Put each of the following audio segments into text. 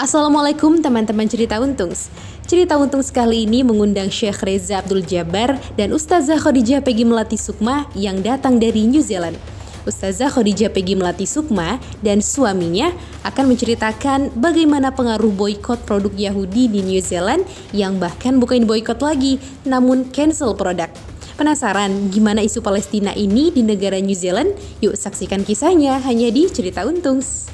Assalamualaikum teman-teman Cerita Untungs. Cerita Untungs kali ini mengundang Syekh Reza Abdul Jabbar dan Ustazah Khadijah Peggy Melati Sukma yang datang dari New Zealand. Ustazah Khadijah Peggy Melati Sukma dan suaminya akan menceritakan bagaimana pengaruh boikot produk Yahudi di New Zealand yang bahkan bukan boikot lagi, namun cancel produk. Penasaran gimana isu Palestina ini di negara New Zealand? Yuk saksikan kisahnya hanya di Cerita Untungs.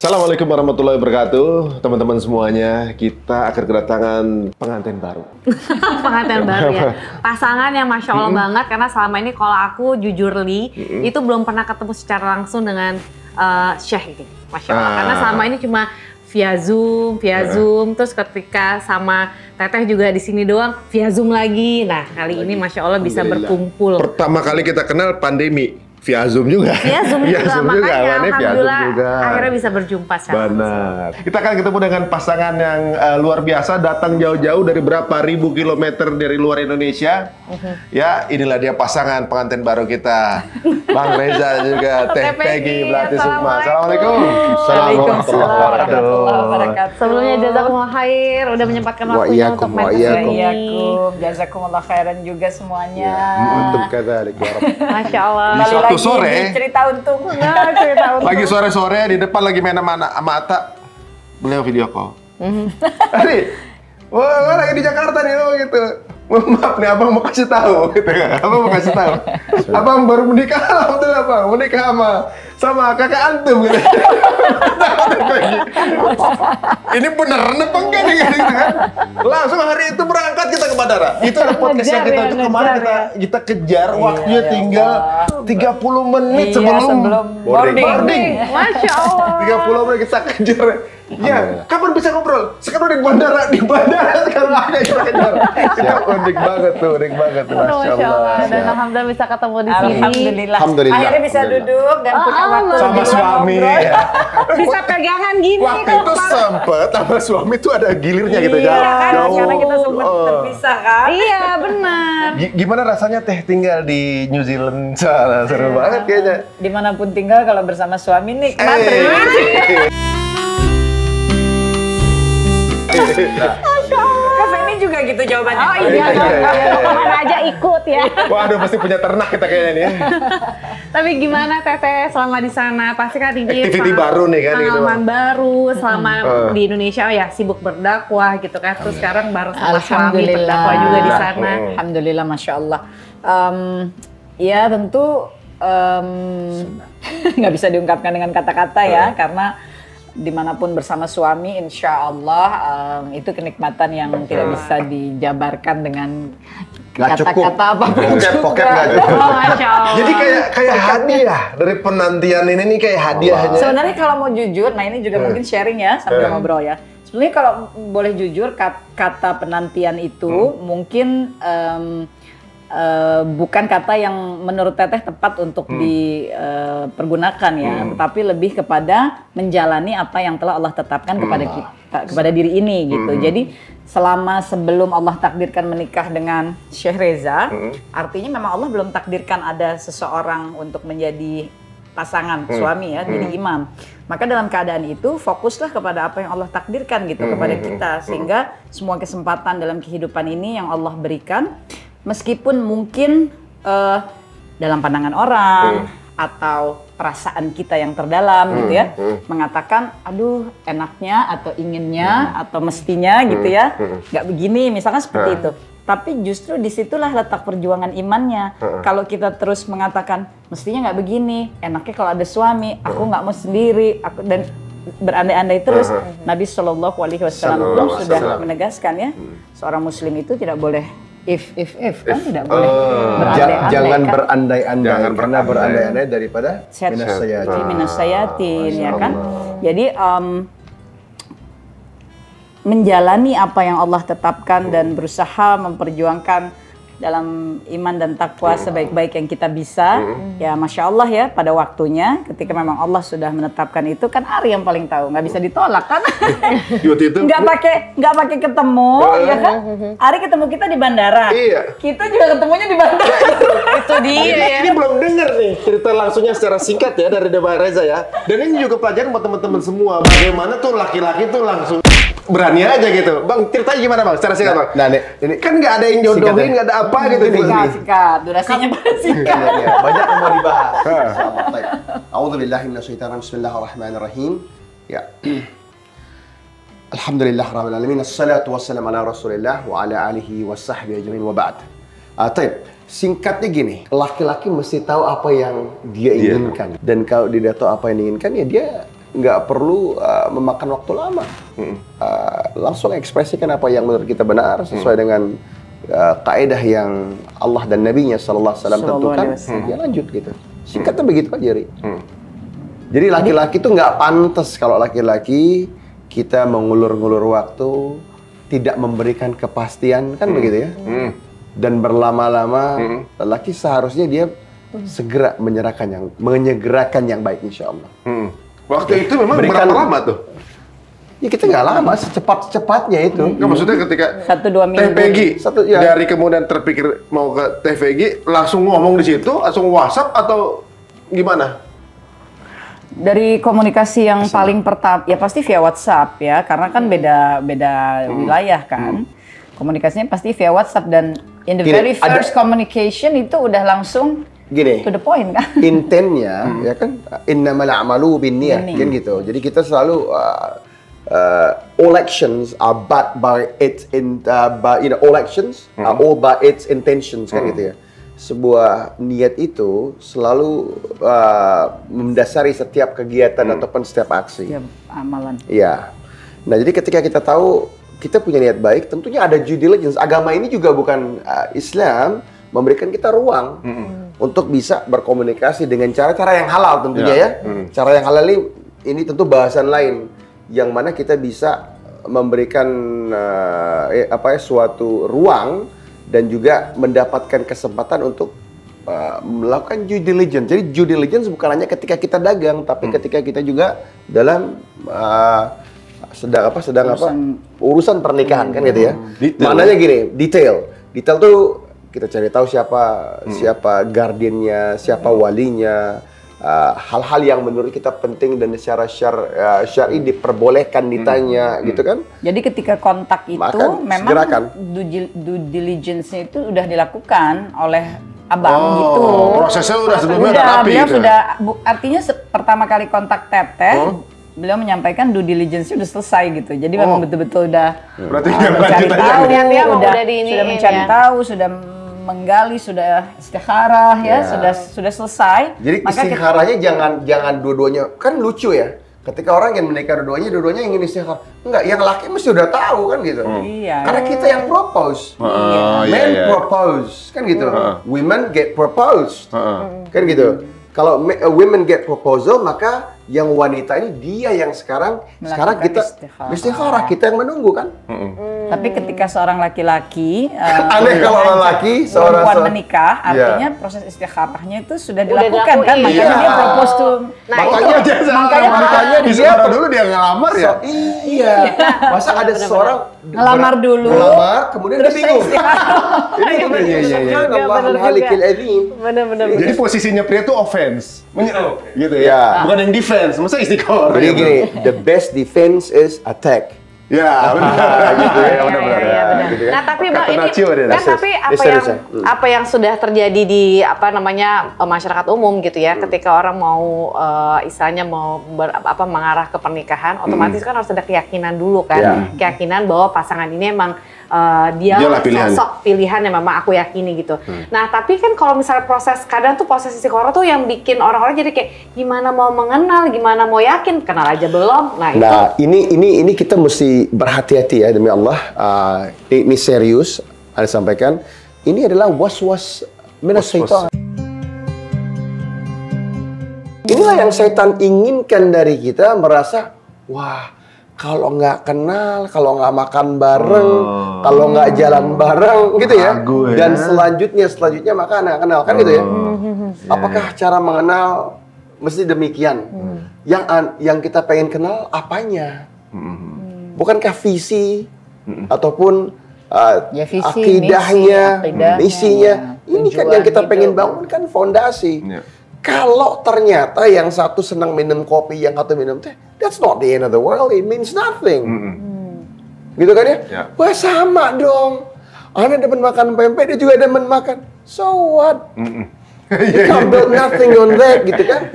Assalamualaikum warahmatullahi wabarakatuh, teman-teman semuanya. Kita akan kedatangan pengantin baru. Pengantin baru ya, pasangan yang masya Allah banget. Karena selama ini kalau aku jujur itu belum pernah ketemu secara langsung dengan Syekh ini, masya Allah. Karena selama ini cuma via Zoom. Terus ketika sama Teteh juga di sini doang, via Zoom lagi. Nah kali ini masya Allah bisa berkumpul. Pertama kali kita kenal pandemi. Via Zoom juga. Via Zoom juga, makanya alhamdulillah juga. Akhirnya bisa berjumpa secara benar. Kita akan ketemu dengan pasangan yang luar biasa, datang jauh-jauh dari berapa ribu kilometer dari luar Indonesia. Ya, inilah dia pasangan pengantin baru kita. Bang Reza juga, Teh Peggy Melati Sukma. Assalamualaikum. Waalaikumsalam warahmatullahi wabarakatuh. Sebelumnya jazakumullah khair udah menyempatkan waktunya untuk main kesini. Jazakumullah khairan juga semuanya. Untuk kadzalik ya Rabb. Masya Allah. Suatu sore, cerita untung. lagi sore-sore di depan lagi main sama Atta, beliau video call. Ari, wah lagi di Jakarta nih lo gitu. Maaf nih, abang mau kasih tahu, gitu kan? Abang mau kasih tahu. Abang baru menikah, alhamdulillah bang, menikah sama kakak antum gitu. Ini beneran apa enggak nih gitu kan? Langsung hari itu berangkat kita ke bandara. Itu ada podcast yang kita kemarin kita kejar, waktunya tinggal 30 menit sebelum boarding. Masya Allah. 30 menit kita kejar. Ya, kapan bisa ngobrol? Sekarang udah di bandara sekarang ada kita kejar. Unik banget tuh, Masya Allah. Dan alhamdulillah bisa ketemu di sini. Alhamdulillah. Akhirnya bisa duduk dan punya waktu sama suami. Ya. Bisa pegangan gini. Waktu itu sempet sama suami tuh ada gilirnya gitu jauh. Karena kita sempat terpisah kan. Iya benar. Gimana rasanya Teh tinggal di New Zealand sana? Seru banget kayaknya. Dimanapun tinggal kalau bersama suami nikmat. Kesini juga gitu jawabannya. Oh iya, kemana aja ikut ya. Waduh, pasti punya ternak kita kayaknya nih. Tapi gimana Teteh selama di sana? Pasti kan ini activity baru nih kan, pengalaman baru selama di Indonesia ya sibuk berdakwah gitu kan. Terus sekarang baru sama suami berdakwah juga di sana. Alhamdulillah, masya Allah. Ya tentu nggak bisa diungkapkan dengan kata-kata ya, karena dimanapun bersama suami, insya Allah itu kenikmatan yang tidak bisa dijabarkan dengan kata-kata apapun. Poket nggak cukup. Jadi kayak hadiah dari penantian ini nih, kayak hadiahnya. Sebenarnya kalau mau jujur, nah ini juga mungkin sharing ya sambil ngobrol ya. Sebenarnya kalau boleh jujur, kata penantian itu mungkin bukan kata yang menurut Teteh tepat untuk dipergunakan ya, tetapi lebih kepada menjalani apa yang telah Allah tetapkan kepada kita, kepada diri ini gitu. Jadi selama sebelum Allah takdirkan menikah dengan Syekh Reza, artinya memang Allah belum takdirkan ada seseorang untuk menjadi pasangan suami ya, jadi imam. Maka dalam keadaan itu fokuslah kepada apa yang Allah takdirkan gitu kepada kita, sehingga semua kesempatan dalam kehidupan ini yang Allah berikan, meskipun mungkin dalam pandangan orang atau perasaan kita yang terdalam gitu ya, mengatakan aduh enaknya atau inginnya atau mestinya gitu ya, nggak begini misalkan seperti itu. Tapi justru disitulah letak perjuangan imannya. Kalau kita terus mengatakan mestinya nggak begini, enaknya kalau ada suami, aku nggak mau sendiri, dan berandai-andai terus, Nabi Shallallahu Alaihi Wasallam pun sudah menegaskan ya, seorang Muslim itu tidak boleh if kan tidak boleh berandai-andai. Jangan berandai-andai, karena berandai-andai daripada minasayatin ya kan. Jadi menjalani apa yang Allah tetapkan dan berusaha memperjuangkan dalam iman dan takwa sebaik-baik yang kita bisa. Ya Masya Allah ya, pada waktunya ketika memang Allah sudah menetapkan itu, kan Ari yang paling tahu, nggak bisa ditolak kan. nggak pakai ketemu, ya kan. Ari ketemu kita di bandara, kita juga ketemunya di bandara. Itu dia. Ini belum dengar nih cerita langsungnya secara singkat ya dari Mbak Reza ya. Dan ini juga pelajaran buat teman-teman semua, bagaimana tuh laki-laki tuh langsung berani aja gitu. Bang, ceritanya gimana Bang? Secara singkat Bang. Nah, ini kan nggak ada yang jodohin, nggak ada apa gitu. Singkat, durasinya singkat. Banyak yang mau dibahas. Insyaallah. Baik. A'udzubillahi minasyaitonir rajim. Bismillahirrahmanirrahim. Ya. Alhamdulillah rabbil alamin. Assalatu wassalamu ala Rasulillah wa ala alihi washabbihi ajmain wa ba'd. Taib. Singkatnya gini, laki-laki mesti tahu apa yang dia inginkan. Dan kalau dia tahu apa yang diinginkan, ya dia nggak perlu memakan waktu lama. Langsung ekspresikan apa yang menurut kita benar sesuai dengan kaidah yang Allah dan Nabi-Nya sallallahu alaihi wasallam tentukan. Dia lanjut gitu. Singkatnya begitu aja, Ri. Jadi laki-laki tuh nggak pantas kalau laki-laki kita mengulur-ngulur waktu, tidak memberikan kepastian, kan begitu ya. Dan berlama-lama, lelaki seharusnya dia segera menyegerakan yang baik, insya Allah. Waktu itu memang berapa lama tuh? Ya kita nggak lama, secepat-cepatnya itu. Nggak, maksudnya ketika 1-2 minggu. TVG, dari kemudian terpikir mau ke TVG, langsung ngomong di situ, langsung WhatsApp atau gimana? Dari komunikasi yang paling pertama, ya pasti via WhatsApp ya, karena kan beda wilayah kan. Komunikasinya pasti via WhatsApp, dan in the very first communication itu udah langsung gini, to the point kan. Intennya ya kan, innamal a'malu binniyat kan gitu. Jadi kita selalu all actions are backed by its all actions are all by its intentions kan gitu ya. Sebuah niat itu selalu mendasari setiap kegiatan ataupun setiap aksi. Ya, amalan. Iya. Nah, jadi ketika kita tahu kita punya niat baik, tentunya ada due diligence. Agama ini juga bukan Islam memberikan kita ruang untuk bisa berkomunikasi dengan cara-cara yang halal tentunya ya. Cara yang halal ini tentu bahasan lain yang mana kita bisa memberikan suatu ruang dan juga mendapatkan kesempatan untuk melakukan due diligence. Jadi due diligence bukan hanya ketika kita dagang, tapi ketika kita juga dalam urusan pernikahan kan gitu ya. Maknanya gini, detail tuh kita cari tahu siapa guardiannya, siapa walinya, hal-hal yang menurut kita penting dan secara syar'i diperbolehkan ditanya gitu kan. Jadi ketika kontak itu memang due diligence-nya itu udah dilakukan oleh abang gitu. Prosesnya udah sebelumnya rapi gitu. Artinya pertama kali kontak Teteh, beliau menyampaikan due diligence-nya udah selesai gitu. Jadi memang betul-betul udah mencari tahu, sudah mencari tahu, sudah menggali, sudah istikharah ya, sudah selesai. Jadi istikharahnya jangan dua-duanya, kan lucu ya. Ketika orang yang menikah dua-duanya ingin istikharah. Enggak, yang laki mesti udah tahu kan gitu. Iya. Karena kita yang propose. Men propose kan gitu. Women get proposed. Kan gitu. Kalau women get proposal, maka yang wanita ini dia yang sekarang kita istikharah, kita yang menunggu kan. Tapi ketika seorang laki-laki aneh kalau laki perempuan menikah, artinya proses istikharahnya itu sudah dilakukan kan, makanya dia propose tuh. Makanya dia dulu dia ngelamar ya. Iya. Masa ada seorang ngelamar dulu, kemudian dia bingung. Benar. Jadi posisinya pria itu offense, gitu ya. Bukan yang defense, masa istiqomah. Jadi gini, the best defense is attack. Ya, benar. Gitu ya, benar. Nah, tapi Bang, ini kan tapi apa yang sudah terjadi di masyarakat umum gitu ya, ketika orang mau istilahnya mau mengarah ke pernikahan, otomatis kan harus ada keyakinan dulu kan. Keyakinan bahwa pasangan ini emang dia sosok pilihan yang memang aku yakini gitu. Nah, tapi kan kalau misalnya kadang tuh proses istikharah tuh yang bikin orang-orang jadi kayak gimana mau mengenal, gimana mau yakin, kenal aja belum. Nah, ini kita mesti berhati-hati ya demi Allah. Ini serius, ada sampaikan. Ini adalah was-was minas syaitan. Inilah yang setan inginkan dari kita, merasa wah, kalau nggak kenal, kalau nggak makan bareng, kalau nggak jalan bareng, gitu ya. Ragu, ya. Dan selanjutnya maka nggak kenal, kan gitu ya. Apakah cara mengenal mesti demikian? Yang kita pengen kenal apanya? Bukankah visi ataupun Ya, visi, akidahnya, misinya? Ini kan yang kita tujuan pengen hidup. bangun kan fondasi. Iya. Kalau ternyata yang satu senang minum kopi, yang satu minum teh, that's not the end of the world. It means nothing. Gitu kan ya? Ya. Wah, sama dong. Anda demen makan pempek, dia juga demen makan. So what? You can't build nothing on that, gitu kan?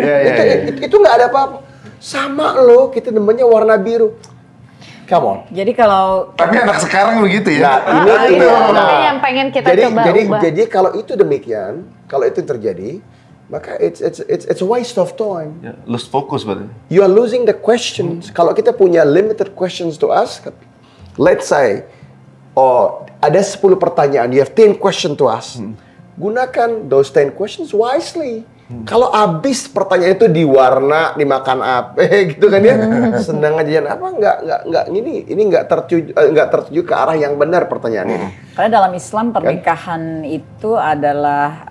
Itu nggak ada apa-apa. Sama loh, kita demennya warna biru. Come on. Jadi kalau Tapi anak sekarang begitu ya. Nah, ini Tapi yang pengen kita coba ubah. jadi kalau itu demikian, kalau itu terjadi, maka it's a waste of time. Ya, lose fokus berarti. You are losing the questions. Kalau kita punya limited questions to ask, let's say, ada 10 pertanyaan, you have 10 questions to ask. Gunakan those 10 questions wisely. Kalau habis pertanyaan itu diwarna, dimakan apa, gitu kan ya, senang aja apa, nggak ini nggak tertuju ke arah yang benar pertanyaannya. Karena dalam Islam pernikahan itu adalah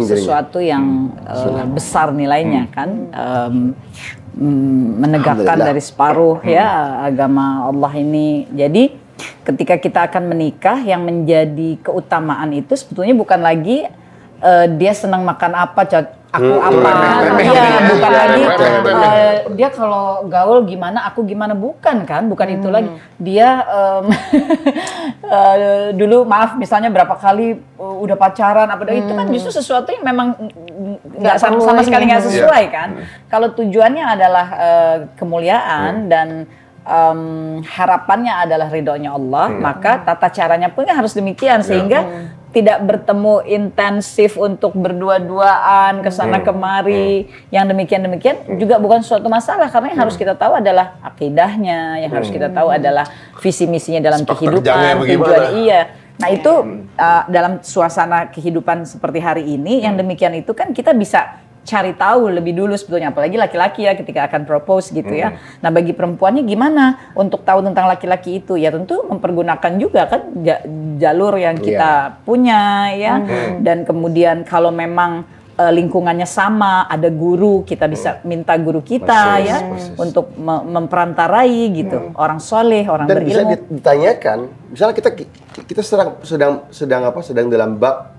sesuatu yang besar nilainya kan, menegakkan dari separuh ya agama Allah ini. Jadi ketika kita akan menikah, yang menjadi keutamaan itu sebetulnya bukan lagi dia senang makan apa, aku apa, bukan lagi dia kalau gaul gimana, aku gimana, bukan kan, bukan itu lagi. Dia dulu maaf misalnya berapa kali udah pacaran apa itu kan justru sesuatu yang memang nggak sama sekali nggak sesuai kan. Kalau tujuannya adalah kemuliaan dan harapannya adalah ridhonya Allah, maka tata caranya pun harus demikian sehingga tidak bertemu intensif untuk berdua-duaan kesana kemari yang demikian juga bukan suatu masalah, karena yang harus kita tahu adalah akidahnya, yang harus kita tahu adalah visi misinya dalam kehidupan, tujuan. Nah itu dalam suasana kehidupan seperti hari ini yang demikian itu kan kita bisa cari tahu lebih dulu sebetulnya, apalagi laki-laki ya ketika akan propose gitu ya. Nah bagi perempuannya gimana untuk tahu tentang laki-laki itu? Ya tentu mempergunakan juga kan jalur yang kita punya ya. Dan kemudian kalau memang lingkungannya sama, ada guru, kita bisa minta guru kita untuk memperantarai gitu. Orang soleh, orang dan berilmu. Dan bisa ditanyakan, misalnya kita sedang dalam bab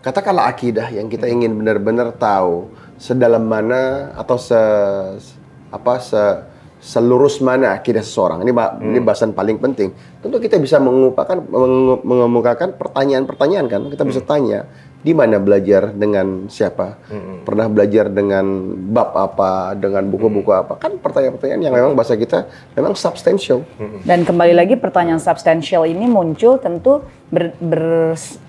katakanlah akidah yang kita ingin benar-benar tahu sedalam mana atau selurus mana akidah seseorang. Ini bahasan paling penting. Tentu kita bisa mengemukakan pertanyaan-pertanyaan kan. Kita bisa tanya, di mana belajar dengan siapa? Pernah belajar dengan bab apa? Dengan buku-buku apa? Kan pertanyaan-pertanyaan yang memang bahasa kita memang substansial. Dan kembali lagi pertanyaan substansial ini muncul tentu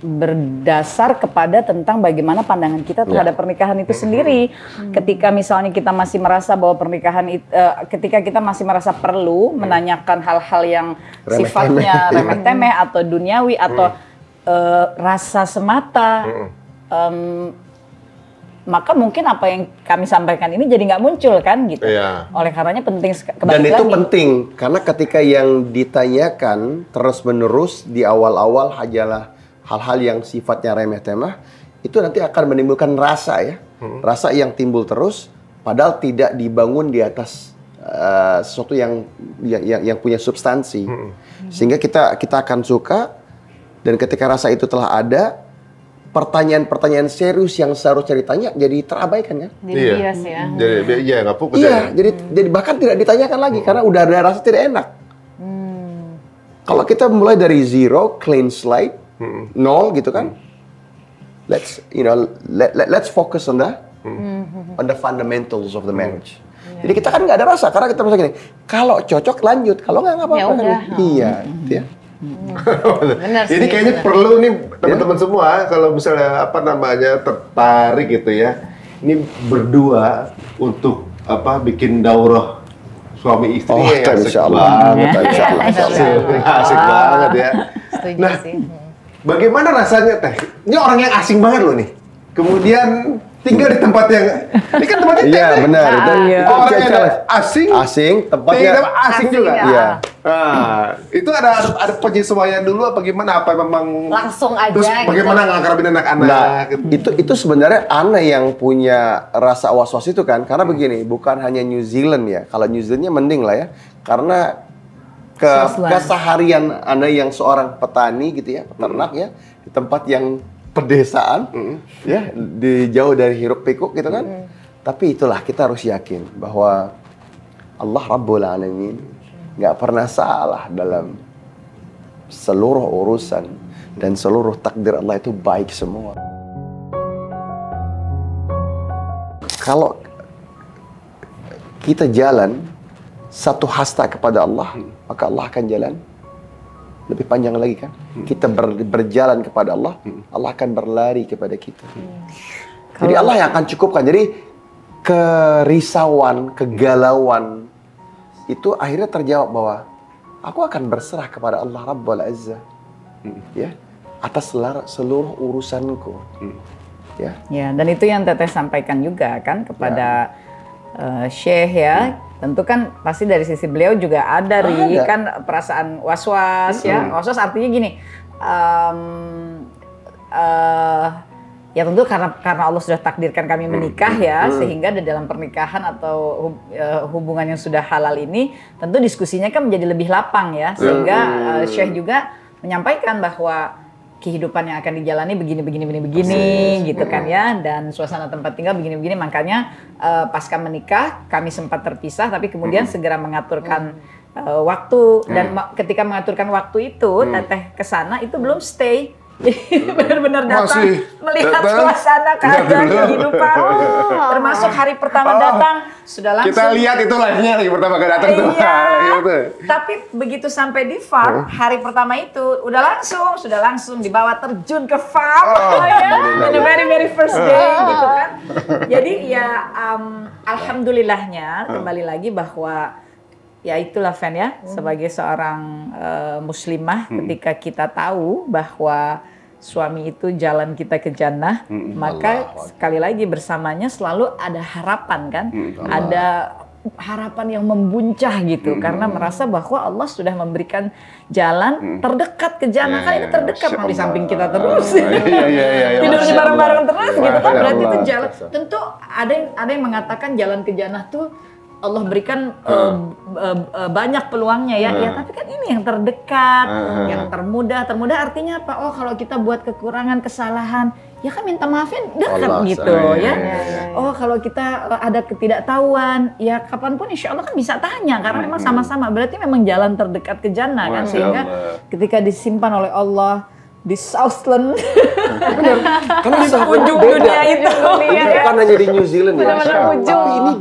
berdasar kepada tentang bagaimana pandangan kita terhadap pernikahan itu sendiri. Ketika misalnya kita masih merasa bahwa pernikahan itu, ketika kita masih merasa perlu menanyakan hal-hal yang sifatnya remeh-temeh atau duniawi atau rasa semata, maka mungkin apa yang kami sampaikan ini jadi nggak muncul kan gitu. Oleh karenanya penting dan itu penting karena ketika yang ditanyakan terus-menerus di awal-awal hanyalah hal-hal yang sifatnya remeh-temeh, itu nanti akan menimbulkan rasa rasa yang timbul terus padahal tidak dibangun di atas sesuatu yang punya substansi, sehingga kita akan suka. Dan ketika rasa itu telah ada, pertanyaan-pertanyaan serius yang seharusnya ditanya jadi terabaikan kan? Jadi bias ya. Jadi nggak fokus. Jadi bahkan tidak ditanyakan lagi karena udah ada rasa tidak enak. Kalau kita mulai dari zero, clean slate, nol gitu kan? Let's focus on the fundamentals of the marriage. Jadi kita kan nggak ada rasa karena kita merasa gini, kalau cocok lanjut, kalau nggak apa-apa kan? Iya, gitu ya. Benar sih. Jadi kayaknya perlu nih teman-teman semua kalau misalnya tertarik gitu ya, ini berdua untuk bikin daurah suami istri asik banget, asik banget ya. Setuju Nah, sih. bagaimana rasanya Teh? Ini orang yang asing banget loh nih. Kemudian tinggal di tempat yang ini kan tempatnya Iya, benar. Itu orang yang challenge. asing tempatnya asing juga. Iya. Nah, itu ada penyesuaian dulu apa gimana? Apa memang Langsung aja terus gitu. bagaimana ngakrabin anak-anak? Nah, gitu. itu sebenarnya Ana yang punya rasa was-was itu kan, karena begini, bukan hanya New Zealand ya. Kalau New Zealandnya mending lah ya, karena keseharian Anda yang seorang petani gitu ya, peternak ya, di tempat yang pedesaan, ya, jauh dari hiruk pikuk gitu kan. Tapi itulah kita harus yakin bahwa Allah Rabbul Alamin nggak pernah salah dalam seluruh urusan dan seluruh takdir Allah itu baik semua. Kalau kita jalan satu hasta kepada Allah, maka Allah akan jalan lebih panjang lagi kan. Kita berjalan kepada Allah, Allah akan berlari kepada kita. Jadi Allah yang akan cukupkan. Jadi kerisauan, kegalauan itu akhirnya terjawab bahwa aku akan berserah kepada Allah Rabbul Azza, ya, atas seluruh urusanku. Ya. Ya, dan itu yang Teteh sampaikan juga kan kepada Syekh ya. Tentu kan pasti dari sisi beliau juga ada kan perasaan was-was ya. Was-was artinya gini, ya tentu karena Allah sudah takdirkan kami menikah ya, sehingga di dalam pernikahan atau hubungan yang sudah halal ini tentu diskusinya kan menjadi lebih lapang ya, sehingga Syekh juga menyampaikan bahwa kehidupan yang akan dijalani begini gitu kan ya, dan suasana tempat tinggal begini-begini. Makanya pasca menikah kami sempat terpisah, tapi kemudian segera mengaturkan waktu, dan ketika mengaturkan waktu itu Teteh kesana itu belum stay. Benar-benar datang melihat suasana keadaan kehidupan. Termasuk hari pertama datang sudah langsung kita lihat itu live-nya lagi pertama kali datang tuh. Gitu. Tapi begitu sampai di farm hari pertama itu sudah langsung dibawa terjun ke farm ya, the very first day gitu kan. Jadi ya alhamdulillahnya kembali lagi bahwa ya itulah Fen ya, sebagai seorang muslimah ketika kita tahu bahwa suami itu jalan kita ke jannah, maka sekali lagi bersamanya selalu ada harapan kan, ada harapan yang membuncah gitu, karena merasa bahwa Allah sudah memberikan jalan terdekat ke jannah. Kan ini terdekat, mau di samping kita terus, tidurnya bareng-bareng terus gitu kan, berarti itu jalan. Tentu ada yang mengatakan jalan ke jannah tuh Allah berikan banyak peluangnya ya, tapi kan ini yang terdekat, yang termudah artinya apa? Oh, kalau kita buat kekurangan, kesalahan, ya kan minta maafin dekat gitu ya. Oh, kalau kita ada ketidaktahuan, ya kapanpun insya Allah kan bisa tanya, karena memang sama-sama, berarti memang jalan terdekat ke jannah kan, sehingga ketika disimpan oleh Allah di Southland, karena di ujung dunia itu, bukan hanya di New Zealand ya, tapi ini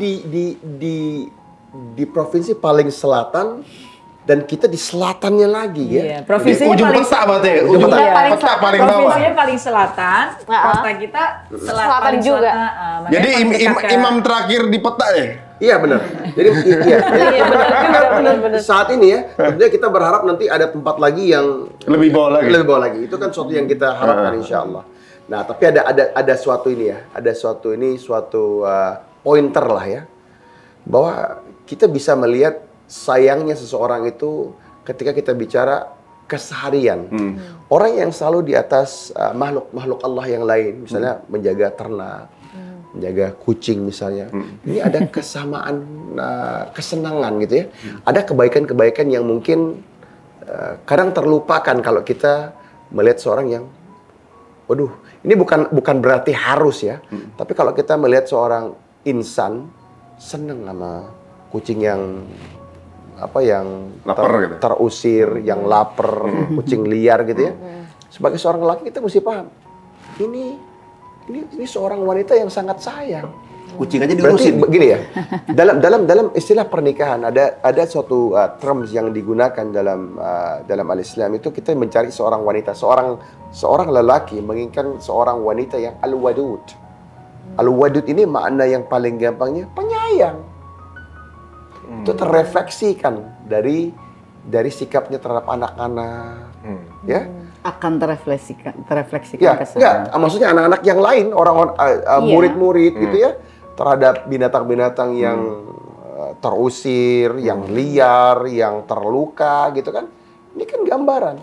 di provinsi paling selatan, dan kita di selatannya lagi ya. Provinsinya ujung paling peta berarti, ujung peta paling bawah. Provinsinya paling selatan, kota kita selatan juga. Jadi imam terakhir di peta ya? Iya benar. Jadi benar. Saat ini ya, tentunya kita berharap nanti ada tempat lagi yang lebih bawah lagi. Itu kan suatu yang kita harapkan insya Allah. Nah, tapi ada suatu ini ya, suatu pointer lah ya, bahwa kita bisa melihat sayangnya seseorang itu ketika kita bicara keseharian. Orang yang selalu di atas makhluk Allah yang lain, misalnya menjaga ternak, menjaga kucing misalnya. Ini ada kesamaan kesenangan gitu ya. Ada kebaikan-kebaikan yang mungkin kadang terlupakan kalau kita melihat seorang yang, waduh, ini bukan berarti harus ya. Tapi kalau kita melihat seorang insan senang sama kucing yang terusir, yang lapar, kucing liar gitu ya. Sebagai seorang laki kita mesti paham, ini seorang wanita yang sangat sayang. Kucing aja diurusin. Berarti begini ya. Dalam istilah pernikahan ada suatu terms yang digunakan dalam al-Islam itu, kita mencari seorang wanita, seorang lelaki menginginkan seorang wanita yang al-wadud. Al-wadud ini makna yang paling gampangnya penyayang. Itu terrefleksikan dari sikapnya terhadap anak-anak, ya. Akan terrefleksikan Ya, ke sana. enggak, maksudnya anak-anak yang lain, murid-murid gitu ya, terhadap binatang-binatang yang terusir, yang liar, yang terluka gitu kan. Ini kan gambaran.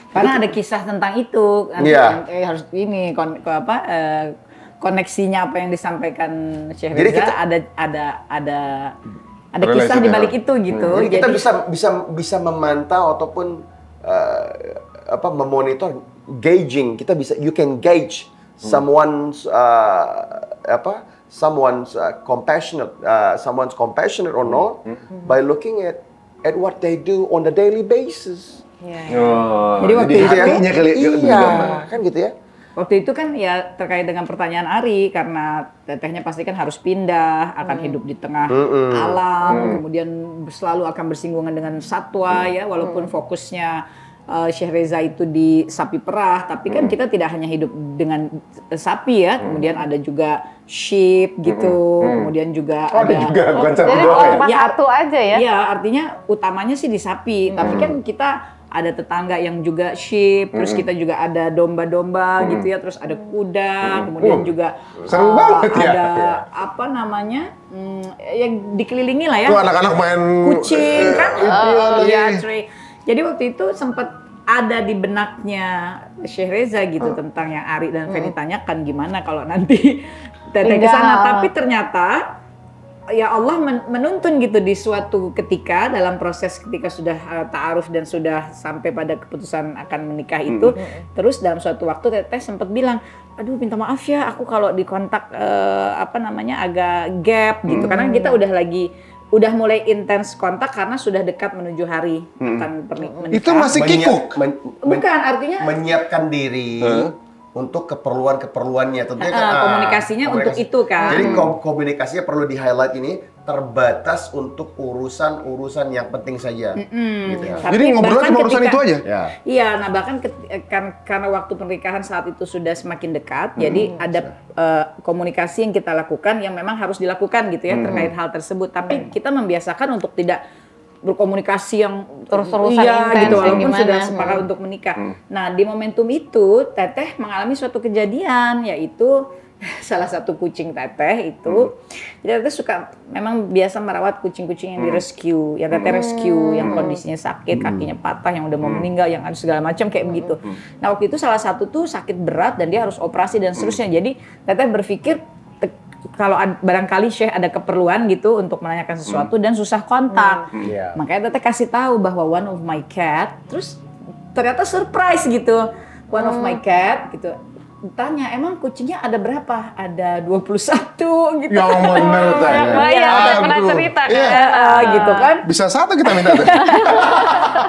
Karena ada kisah tentang itu, nanti Iya. harus ini koneksinya apa yang disampaikan Syekh Jadi Reza, ada kisah di balik itu gitu. Jadi kita bisa memantau ataupun memonitor, gauging. Kita bisa, you can gauge someone's compassionate or not by looking at what they do on a daily basis. Oh, Jadi waktu itu hatinya kali Iya, kan gitu ya. Waktu itu kan ya terkait dengan pertanyaan Ari, karena tetehnya pasti kan harus pindah, akan hidup di tengah alam, kemudian selalu akan bersinggungan dengan satwa ya, walaupun fokusnya Syekh Reza itu di sapi perah, tapi kan kita tidak hanya hidup dengan sapi ya, kemudian ada juga sheep gitu, kemudian juga ada juga, bukan sapi Jadi doang ya? cuma satu aja ya? Iya, artinya utamanya sih di sapi, tapi kan kita ada tetangga yang juga sheep, terus kita juga ada domba-domba gitu ya, terus ada kuda, kemudian juga seru banget ya. ada apa namanya, yang dikelilingi lah ya, Tuh anak-anak main kucing kan, iya. Trey. Jadi waktu itu sempat ada di benaknya Syekh Reza gitu tentang yang Ari dan Feni tanyakan gimana kalau nanti Teteh ke sana, tapi ternyata ya Allah menuntun gitu di suatu ketika dalam proses ketika sudah ta'aruf dan sudah sampai pada keputusan akan menikah itu, terus dalam suatu waktu Teteh sempat bilang, aduh minta maaf ya aku kalau dikontak agak gap gitu, karena kita udah mulai intens kontak karena sudah dekat menuju hari akan menikah. Itu masih kikuk? Bukan, artinya menyiapkan diri untuk keperluannya. Tentunya kan, komunikasinya untuk itu kan. Jadi komunikasinya perlu di-highlight ini terbatas untuk urusan-urusan yang penting saja. Gitu ya. Jadi ngobrolnya cuma urusan itu aja? Ya. Iya, nah bahkan karena waktu pernikahan saat itu sudah semakin dekat, jadi ada komunikasi yang kita lakukan yang memang harus dilakukan gitu ya terkait hal tersebut. Tapi kita membiasakan untuk tidak berkomunikasi yang terus-terusan gitu, walaupun gimana? sudah sepakat untuk menikah. Nah, di momentum itu Teteh mengalami suatu kejadian, yaitu salah satu kucing Teteh itu, jadi Teteh suka memang biasa merawat kucing-kucing yang di rescue, yang Teteh rescue, yang kondisinya sakit, kakinya patah, yang udah mau meninggal, yang ada segala macam kayak begitu. Nah waktu itu salah satu tuh sakit berat dan dia harus operasi dan seterusnya. Jadi Teteh berpikir kalau barangkali Syekh ada keperluan gitu untuk menanyakan sesuatu dan susah kontak, makanya Teteh kasih tahu bahwa one of my cat, terus ternyata surprise gitu, one of my cat gitu. Tanya, emang kucingnya ada berapa? Ada 21 gitu. Yang bener tanya. Iya, pernah cerita kan. Gitu kan. Bisa satu kita minta tuh.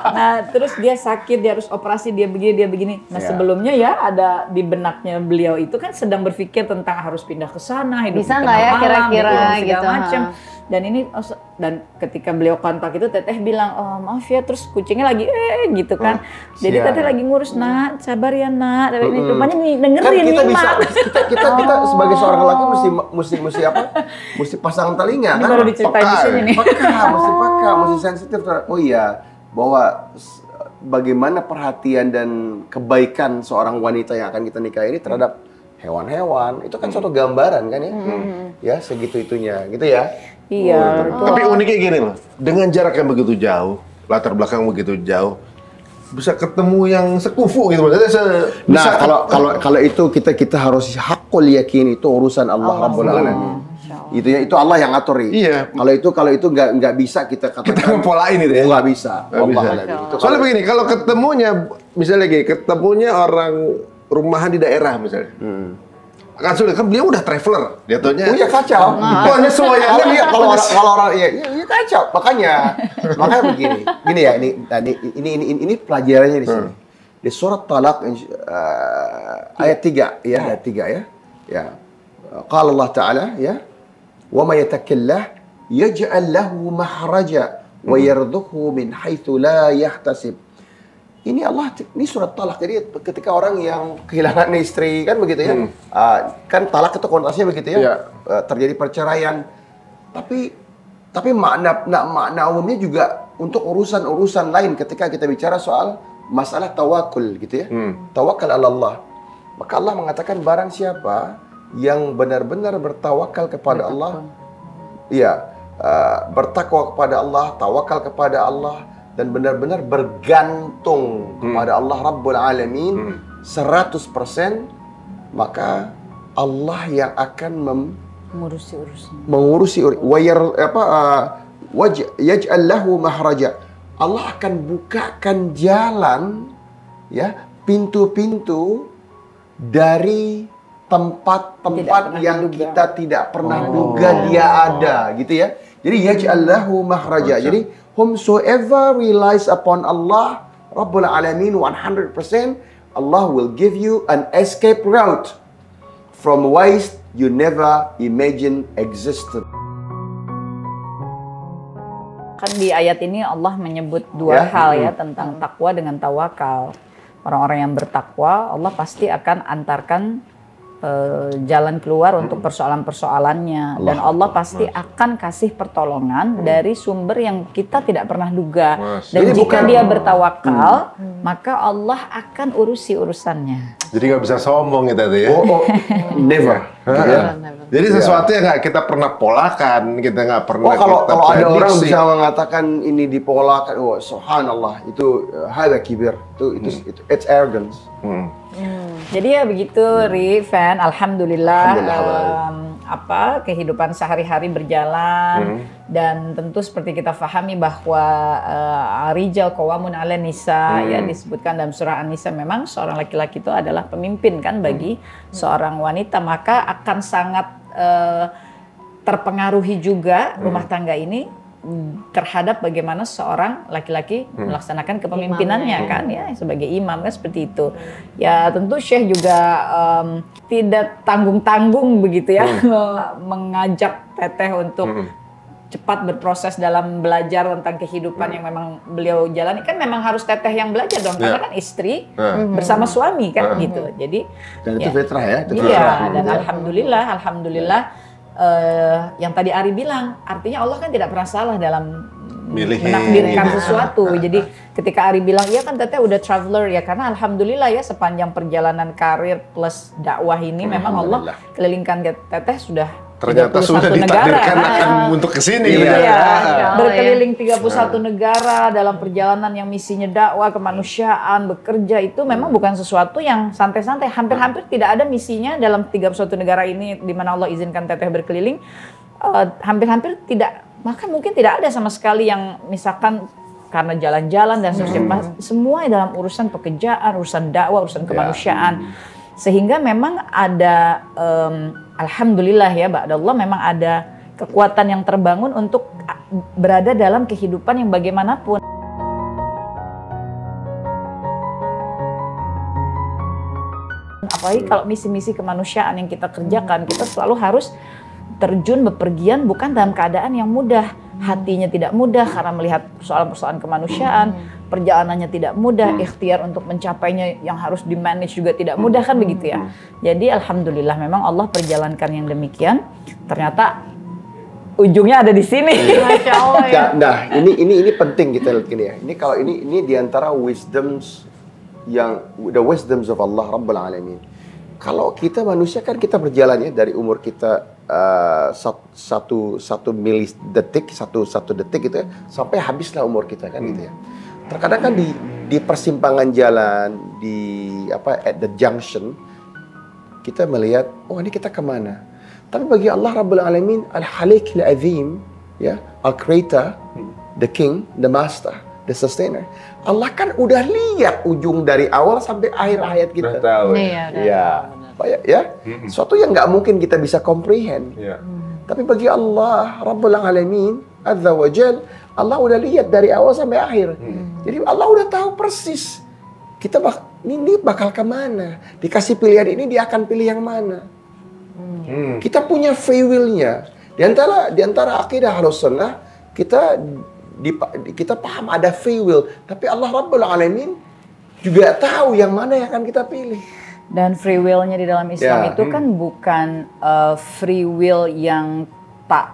Nah, terus dia sakit, dia harus operasi, dia begini. Nah, sebelumnya ya ada di benaknya beliau itu kan sedang berpikir tentang harus pindah ke sana, hidup Bisa di nggak tengah ya alam, kira-kira segala gitu, macam. Dan ketika beliau kontak itu Teteh bilang, oh maaf ya, terus kucingnya lagi gitu kan. Jadi Teteh lagi ngurus, nak, sabar ya nak. Rupanya nih dengerin Kan kita nih, bisa, Mak. kita sebagai seorang lelaki mesti apa? Mesti pasang telinga Ini kan? baru diceritain di sini nih. Peka, mesti sensitif. Oh iya, bahwa bagaimana perhatian dan kebaikan seorang wanita yang akan kita nikahi ini terhadap hewan-hewan, itu kan suatu gambaran kan ya? Ya, segitu-itunya, gitu ya. Iya. Tapi uniknya gini loh, dengan jarak yang begitu jauh, latar belakang begitu jauh, bisa ketemu yang sekufu gitu maksudnya. Nah, kalau itu kita harus hakul yakin itu urusan Allah Rabbul Alamin. Itu Allah yang atur. Iya. Kalau itu nggak bisa kita katakan. Kita ngepolain itu ya. Nggak bisa. Nggak bisa. Soalnya begini, kalau ketemunya misalnya ketemunya orang rumahan di daerah misalnya. Kan sulit, kan beliau udah traveler, jatuhnya. Oh iya kacau. Pokoknya semuanya Iya, kalau orang iya kacau. Makanya begini ya, ini pelajarannya di sini. Di surat Talaq ayat 3 ya, ayat 3 ya. Ya. Qala Allah Ta'ala ya, "Wa may yattaqillah yaj'al lahu mahraja wa yarzuqhu min haitsu la yahtasib." Ini surat talak. Jadi ketika orang yang kehilangan istri kan begitu ya, kan talak itu konotasinya begitu ya, terjadi perceraian. Tapi makna umumnya juga untuk urusan-urusan lain ketika kita bicara soal masalah tawakul gitu ya. Tawakal ala Allah. Maka Allah mengatakan barang siapa yang benar-benar bertawakal kepada Allah, ya, bertakwa kepada Allah, tawakal kepada Allah, dan benar-benar bergantung kepada Allah Rabbul Alamin 100%, maka Allah yang akan mengurusi yaj'al lahu mahraja. Allah akan bukakan jalan, ya, pintu-pintu dari tempat-tempat yang kita tidak pernah duga dia ada, gitu ya. Jadi yaj'al lahu mahraja. Jadi whomsoever relies upon Allah Rabbul Alamin 100%, Allah will give you an escape route from ways you never imagined existed. Kan di ayat ini Allah menyebut dua hal ya tentang takwa dengan tawakal. Orang-orang yang bertakwa, Allah pasti akan antarkan jalan keluar untuk persoalan-persoalannya, dan Allah pasti akan kasih pertolongan dari sumber yang kita tidak pernah duga. Dan jika dia bertawakal, maka Allah akan urusi urusannya. Jadi nggak bisa sombong kita tuh ya. Never. Jadi sesuatu yang nggak kita pernah polakan, kita nggak pernah. Kalau kita ada orang prediksi. bisa mengatakan ini dipolakan, subhanallah, itu hada kibir, itu it's arrogance. Jadi ya begitu, Fan. Alhamdulillah, kehidupan sehari-hari berjalan, dan tentu seperti kita pahami bahwa rijal qawamun 'alan nisa, ya disebutkan dalam surah An-Nisa, memang seorang laki-laki itu adalah pemimpin kan bagi seorang wanita, maka akan sangat terpengaruhi juga rumah tangga ini terhadap bagaimana seorang laki-laki melaksanakan kepemimpinannya kan ya, sebagai imam kan, seperti itu. Ya tentu Syekh juga tidak tanggung-tanggung begitu ya mengajak Teteh untuk cepat berproses dalam belajar tentang kehidupan yang memang beliau jalani. Kan memang harus Teteh yang belajar dong, karena kan istri bersama suami kan gitu. Jadi dan itu fitrah ya. Dan alhamdulillah yang tadi Ari bilang, artinya Allah kan tidak pernah salah dalam menakdirkan sesuatu. Jadi ketika Ari bilang, iya kan Teteh udah traveler ya, karena alhamdulillah ya sepanjang perjalanan karir plus dakwah ini memang Allah kelilingkan Teteh sudah ternyata sudah ditakdirkan akan untuk kesini. Berkeliling 31 negara dalam perjalanan yang misinya dakwah kemanusiaan, bekerja, itu memang bukan sesuatu yang santai-santai. Hampir-hampir tidak ada misinya dalam 31 negara ini di mana Allah izinkan Teteh berkeliling. Hampir-hampir tidak, maka mungkin tidak ada sama sekali yang misalkan karena jalan-jalan dan seterusnya. Semua dalam urusan pekerjaan, urusan dakwah, urusan kemanusiaan. Sehingga memang ada alhamdulillah ya, ba'dallah, memang ada kekuatan yang terbangun untuk berada dalam kehidupan yang bagaimanapun. Apalagi kalau misi-misi kemanusiaan yang kita kerjakan, kita selalu harus terjun bepergian bukan dalam keadaan yang mudah. Hatinya tidak mudah karena melihat persoalan-persoalan kemanusiaan, perjalanannya tidak mudah, ikhtiar untuk mencapainya yang harus di-manage juga tidak mudah kan begitu ya. Jadi alhamdulillah memang Allah perjalankan yang demikian. Ternyata ujungnya ada di sini. Masya Allah ya. Nah, ini penting kita lihat gini ya. Ini kalau ini diantara wisdoms the wisdoms of Allah Rabbul Alamin. Kalau kita manusia kan kita berjalan ya dari umur kita satu milidetik, satu detik gitu ya, sampai habislah umur kita kan gitu ya. Terkadang kan di persimpangan jalan, at the junction, kita melihat, oh ini kita kemana? Tapi bagi Allah Rabbul Alamin, Al-Halikil Azim, ya, Al-Creator, the King, the Master, the Sustainer. Allah kan udah lihat ujung dari awal sampai akhir hayat kita. Udah tahu ya. Suatu yang nggak mungkin kita bisa comprehend. Tapi bagi Allah Rabbul Alamin, Azza wa Jal, Allah udah lihat dari awal sampai akhir. Jadi Allah udah tahu persis kita ini bakal kemana. Dikasih pilihan ini, dia akan pilih yang mana. Kita punya free will-nya. Di antara akidah Ahlussunnah, kita paham ada free will, tapi Allah Rabbul Alamin juga tahu yang mana yang akan kita pilih. Dan free will-nya di dalam Islam itu kan bukan free will yang tak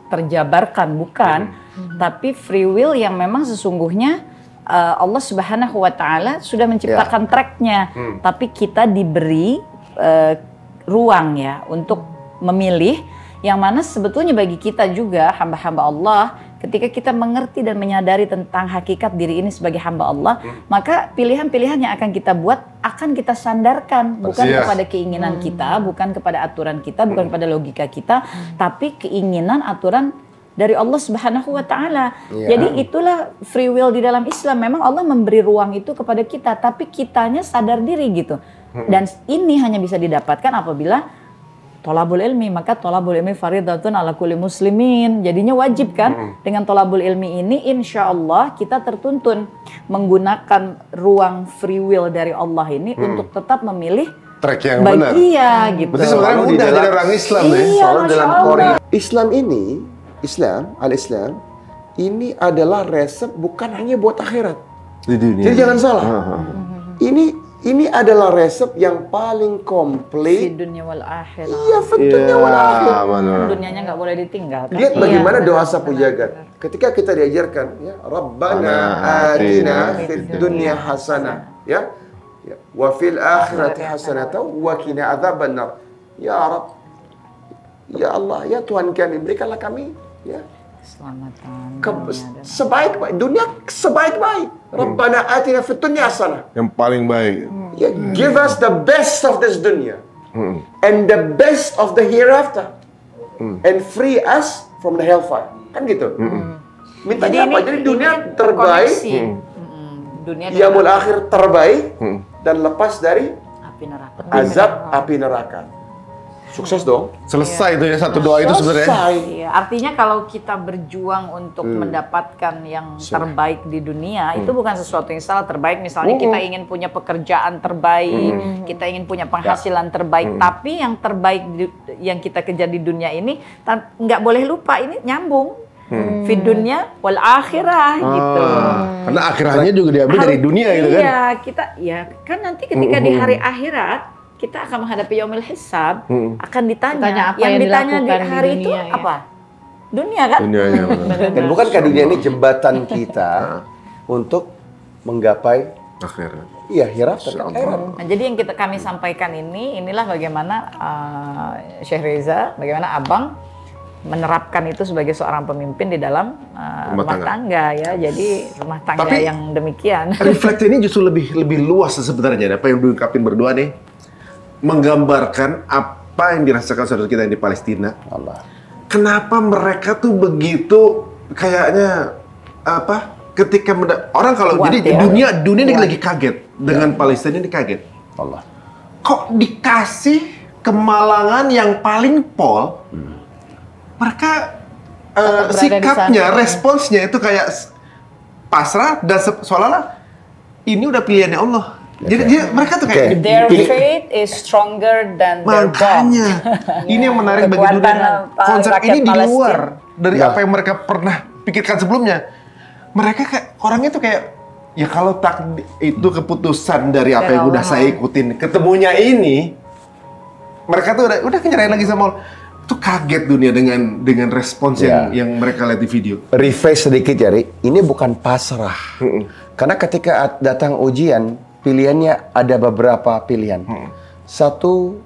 terjabarkan, bukan. Tapi free will yang memang sesungguhnya Allah Subhanahu wa taala sudah menciptakan tracknya, tapi kita diberi ruang ya untuk memilih yang mana sebetulnya bagi kita juga hamba-hamba Allah, ketika kita mengerti dan menyadari tentang hakikat diri ini sebagai hamba Allah, maka pilihan-pilihan yang akan kita buat akan kita sandarkan bukan kepada keinginan kita, bukan kepada aturan kita, bukan kepada logika kita, tapi keinginan aturan dari Allah Subhanahu wa taala. Jadi itulah free will di dalam Islam. Memang Allah memberi ruang itu kepada kita, tapi kitanya sadar diri gitu. Dan ini hanya bisa didapatkan apabila tolabul ilmi, maka tolabul ilmi faridatun ala kulli muslimin. Jadinya wajib kan? Dengan tolabul ilmi ini insya Allah kita tertuntun menggunakan ruang free will dari Allah ini untuk tetap memilih track yang benar. Iya gitu. Berarti sebenarnya mudah jadi orang Islam ya. Soalnya dalam Quran Islam ini adalah resep bukan hanya buat akhirat. Di dunia. Jadi jangan salah. Ini adalah resep yang paling Di komplit. dunia wal akhirah. Iya, dunia wal akhirah. Dunianya nggak boleh ditinggalkan. Lihat bagaimana doa sapu jagat. Ketika kita diajarkan, ya, Rabbana atina fid dunya hasanah, ya, wa fil akhirati hasanah, wa qina adzabannar. Ya Rabb, ya Allah, ya Tuhan kami, berikanlah kami, ya, Keselamatan. sebaik-baik dunia, sebaik-baik. Rabbana atina fid dunya hasanah. Yang paling baik. Ya, give us the best of this dunya and the best of the hereafter and free us from the hellfire. Kan gitu. Mintanya apa? Jadi dunia terbaik, Dunia yaumul akhir terbaik, dan lepas dari api neraka. azab api neraka. Sukses dong. Selesai itu ya satu doa itu sebenarnya. Selesai. Iya, artinya kalau kita berjuang untuk mendapatkan yang terbaik di dunia, itu bukan sesuatu yang salah. Terbaik misalnya kita ingin punya pekerjaan terbaik, kita ingin punya penghasilan terbaik, tapi yang terbaik yang kita kejar di dunia ini nggak boleh lupa ini nyambung. Fid dunya wal akhirah gitu. Karena akhirannya juga diambil dari dunia gitu kan. Iya, kita ya kan nanti ketika di hari akhirat kita akan menghadapi yaumil hisab, akan ditanya Apa yang yang ditanya di dilakukan di hari itu dunia, ya? apa? Dunia kan? Dunianya benar. Dan bukankah dunia ini jembatan kita untuk menggapai Akhirat. hereafter? Nah, jadi yang kami sampaikan inilah bagaimana Syekh Reza, bagaimana Abang menerapkan itu sebagai seorang pemimpin di dalam rumah tangga ya. Jadi rumah tangga Tapi, yang demikian. Refleksi ini justru lebih luas sebenarnya. Apa yang diungkapin berdua nih menggambarkan apa yang dirasakan saudara kita yang di Palestina. Allah. Kenapa mereka tuh begitu kayaknya apa? Ketika orang kalau Kuat, jadi ya? dunia ini lagi kaget dengan Palestina ini kaget. Allah. Kok dikasih kemalangan yang paling pol? Mereka berada di sikapnya, sana. responsnya itu kayak pasrah dan seolah-olah ini udah pilihannya Allah. Jadi mereka tuh kayak Their faith is stronger than their bomb. makanya ini yang menarik bagi Kekuatan, dunia. Konsep rakyat ini di Palestina. luar dari apa yang mereka pernah pikirkan sebelumnya. Mereka kayak orangnya tuh kayak ya kalau itu keputusan dari apa yang udah saya ikutin, ketemunya ini mereka tuh udah nyerahin lagi sama Allah. Tuh kaget dunia dengan respons yang mereka lihat di video. Refresh sedikit ya, Ri. Ini bukan pasrah. Karena ketika datang ujian, pilihannya ada beberapa pilihan. Satu,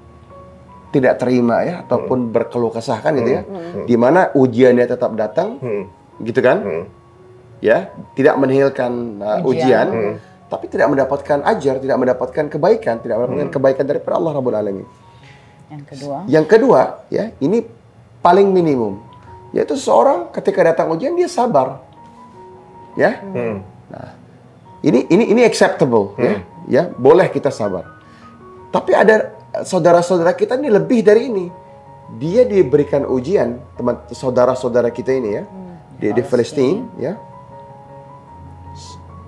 tidak terima ya, ataupun berkeluh kesah kan gitu ya. Di mana ujiannya tetap datang, gitu kan? Ya, tidak menihilkan ujian, tapi tidak mendapatkan ajar, tidak mendapatkan kebaikan, tidak mendapatkan kebaikan daripada Allah Rabbul Alamin. Yang kedua, ya, ini paling minimum, yaitu seorang ketika datang ujian dia sabar, ya. Nah, ini acceptable, ya, boleh kita sabar. Tapi ada saudara-saudara kita ini lebih dari ini. Dia diberikan ujian, saudara-saudara kita ini ya, di Palestina, ya.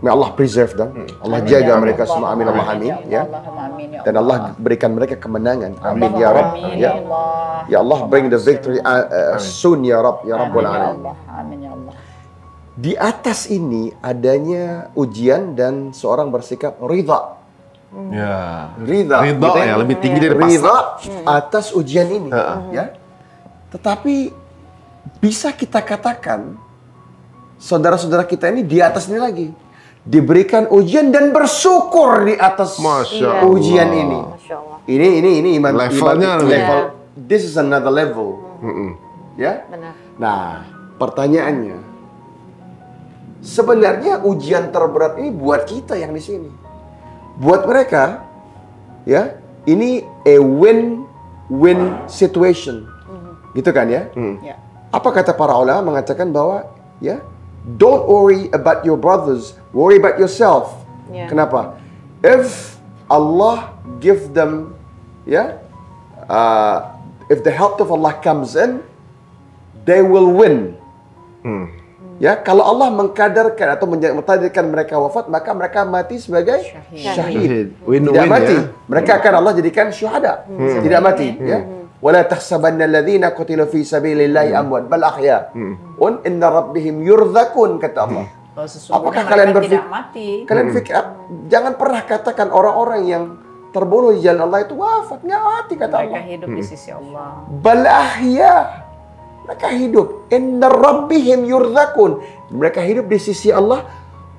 May Allah preserve them. Allah jaga mereka semua. Amin Allah amin. Ya. Dan Allah berikan mereka kemenangan. Amin ya Rabb. Ya. Ya Allah bring the victory soon ya Rabb. Ya Rabbul alamin. Amin ya Allah. Di atas ini adanya ujian dan seorang bersikap ridha. Ya. Ridha Ridha gitu ya, lebih tinggi dari ridha atas ujian ini, ya. Tetapi bisa kita katakan saudara-saudara kita ini di atas ini lagi. diberikan ujian dan bersyukur di atas Masya Allah. ujian ini. Masya Allah. Ini iman. Levelnya iman, lebih. level. This is another level. Ya. Benar. Nah, pertanyaannya, sebenarnya ujian terberat ini buat kita yang di sini. Buat mereka, ya, ini a win-win situation, gitu kan ya? Ya. Apa kata para ulama mengatakan bahwa, ya, don't worry about your brothers, worry about yourself. Ya. Kenapa? If Allah give them, ya, if the help of Allah comes in, they will win. Ya, kalau Allah mengkadarkan atau mentakdirkan mereka wafat, maka mereka mati sebagai syahid. Win-win Tidak mati. ya. Mereka akan Allah jadikan syuhada. Tidak mati. Ya. Wala tahsabanna alladhina qutilu fi sabilillahi amwat bal ahya. Inna rabbihim yurzakun, kata Allah. Bahwa sesungguhnya Apakah mereka kalian tidak berpikir? mati. Kalian pikir, jangan pernah katakan orang-orang yang terbunuh di jalan Allah itu wafat, nggak mati, kata Mereka Allah. hidup di sisi Allah. Bal ahya. Mereka hidup. Inna rabbihim yurzakun. Mereka hidup di sisi Allah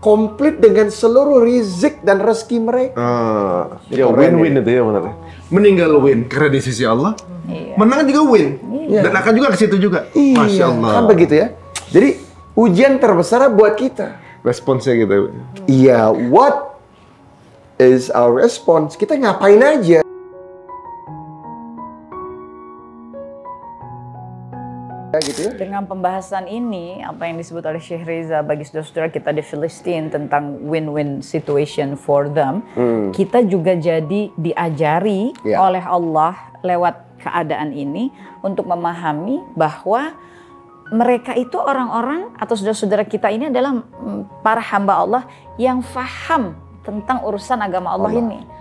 komplit dengan seluruh rizki dan rezeki mereka. Ya win-win itu ya benar. Meninggal win karena di sisi Allah. Menang juga win. Dan akan juga ke situ juga. Masya Allah. Kan begitu ya. Jadi ujian terbesar buat kita. Responsnya gitu. Iya, what is our response? Kita ngapain aja? Gitu ya. Dengan pembahasan ini, apa yang disebut oleh Syekh Reza bagi saudara-saudara kita di Filistin tentang win-win situation for them, kita juga jadi diajari oleh Allah lewat keadaan ini untuk memahami bahwa mereka itu orang-orang atau saudara-saudara kita ini adalah para hamba Allah yang faham tentang urusan agama Allah ini.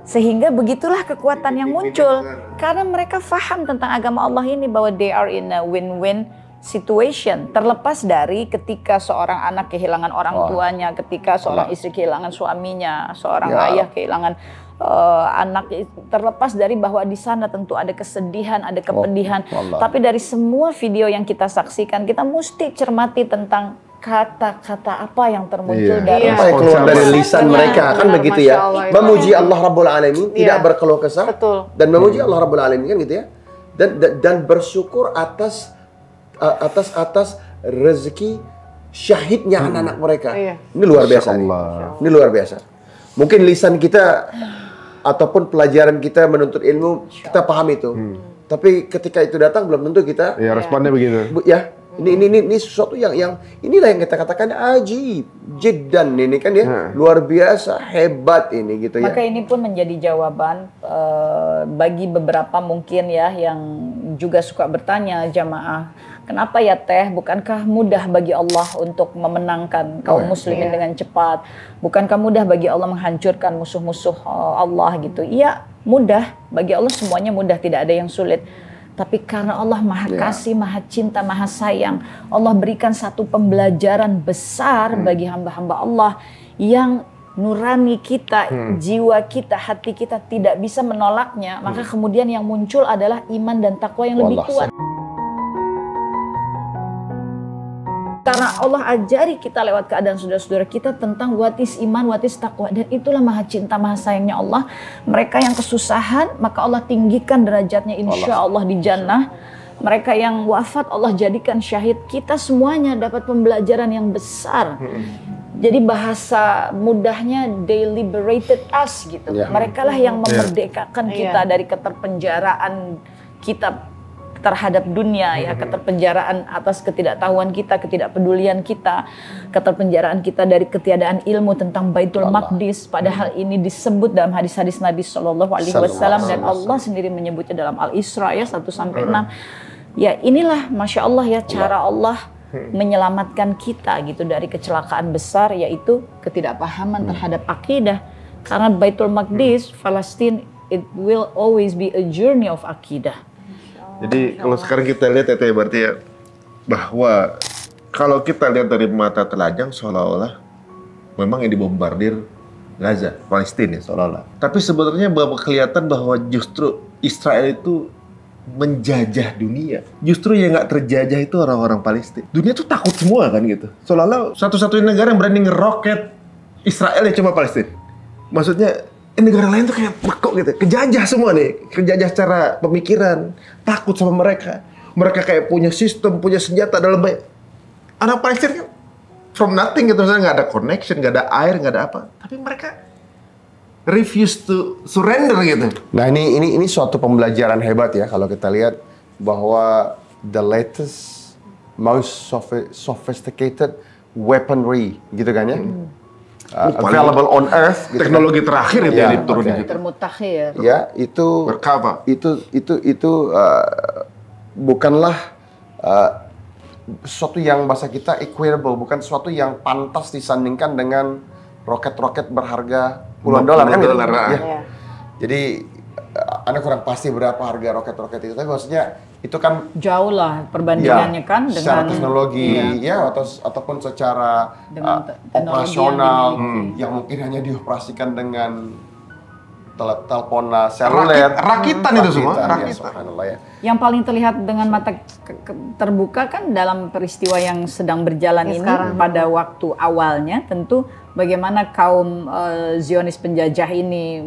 Sehingga begitulah kekuatan yang muncul karena mereka faham tentang agama Allah ini bahwa they are in a win-win situation. Terlepas dari ketika seorang anak kehilangan orang tuanya, ketika seorang istri kehilangan suaminya, seorang ayah kehilangan anak, terlepas dari bahwa di sana tentu ada kesedihan, ada kepedihan. Tapi dari semua video yang kita saksikan, kita mesti cermati tentang kata-kata apa yang termuncul dari apa yang keluar dari lisan mereka, kan begitu ya. Memuji Allah Rabbul Alamin, tidak berkeluh kesah. Betul. Dan memuji Allah Rabbul Alamin, kan gitu ya. Dan bersyukur atas rezeki syahidnya anak-anak mereka. Ini luar biasa nih. Ini luar biasa. Mungkin lisan kita ataupun pelajaran kita menuntut ilmu, kita paham itu. Tapi ketika itu datang belum tentu kita Ya responnya begitu. Ini sesuatu yang inilah yang kita katakan ajib, jiddan ini kan ya, luar biasa, hebat ini gitu ya. Maka ini pun menjadi jawaban bagi beberapa mungkin ya yang juga suka bertanya jamaah, kenapa ya Teh, bukankah mudah bagi Allah untuk memenangkan kaum muslimin dengan cepat? Bukankah mudah bagi Allah menghancurkan musuh-musuh Allah gitu? Iya, mudah. Bagi Allah semuanya mudah, tidak ada yang sulit. Tapi karena Allah Maha Kasih, Maha Cinta, Maha Sayang, Allah berikan satu pembelajaran besar bagi hamba-hamba Allah yang nurani kita, jiwa kita, hati kita tidak bisa menolaknya. Maka kemudian yang muncul adalah iman dan takwa yang lebih kuat. Karena Allah ajari kita lewat keadaan saudara-saudara kita tentang what is iman, what is takwa. Dan itulah Maha Cinta, Maha Sayangnya Allah. Mereka yang kesusahan, maka Allah tinggikan derajatnya insya Allah di jannah. Mereka yang wafat, Allah jadikan syahid. Kita semuanya dapat pembelajaran yang besar. Jadi bahasa mudahnya, they liberated us gitu. Mereka lah yang memerdekakan kita dari keterpenjaraan kita terhadap dunia ya, keterpenjaraan atas ketidaktahuan kita, ketidakpedulian kita, keterpenjaraan kita dari ketiadaan ilmu tentang Baitul Maqdis. Padahal ini disebut dalam hadis-hadis Nabi Shallallahu Alaihi Wasallam dan Allah sendiri menyebutnya dalam Al-Isra ya 1-6. Ya inilah Masya Allah ya cara Allah menyelamatkan kita gitu dari kecelakaan besar, yaitu ketidakpahaman terhadap akidah. Karena Baitul Maqdis, Palestina, it will always be a journey of akidah. Jadi kalau sekarang kita lihat ya berarti ya, bahwa kalau kita lihat dari mata telanjang seolah-olah memang yang dibombardir Gaza, Palestina ya, seolah-olah. Tapi sebenarnya bahwa kelihatan bahwa justru Israel itu menjajah dunia. Justru yang nggak terjajah itu orang-orang Palestina. Dunia tuh takut semua kan gitu. Seolah-olah satu-satunya negara yang berani ngeroket Israel yang cuma Palestina. Maksudnya negara lain tuh kayak bekok gitu, kejajah semua nih, kejajah secara pemikiran, takut sama mereka. Mereka kayak punya sistem, punya senjata dalam banyak. Anak Palestina kan from nothing gitu, misalnya nggak ada connection, nggak ada air, nggak ada apa. Tapi mereka refuse to surrender gitu. Nah ini suatu pembelajaran hebat ya kalau kita lihat bahwa the latest, most sophisticated weaponry gitu kan ya. Available on Earth, gitu teknologi kan? terakhir itu yang diturunin gitu. Termutakhir. Ya, itu Merkava. Itu bukanlah sesuatu yang bahasa kita equitable, bukan sesuatu yang pantas disandingkan dengan roket-roket berharga puluhan dolar kan gitu. Ya. Jadi Anda kurang pasti berapa harga roket-roket itu, tapi maksudnya itu kan Jauh lah perbandingannya kan secara dengan teknologi ya ataupun secara Dengan teknologi operasional yang yang mungkin hanya dioperasikan dengan telepon seluler, Rakitan itu semua, ya, rakitan. subhanallah ya. yang paling terlihat dengan mata terbuka kan dalam peristiwa yang sedang berjalan Ya, ini sekarang. pada waktu awalnya tentu bagaimana kaum Zionis penjajah ini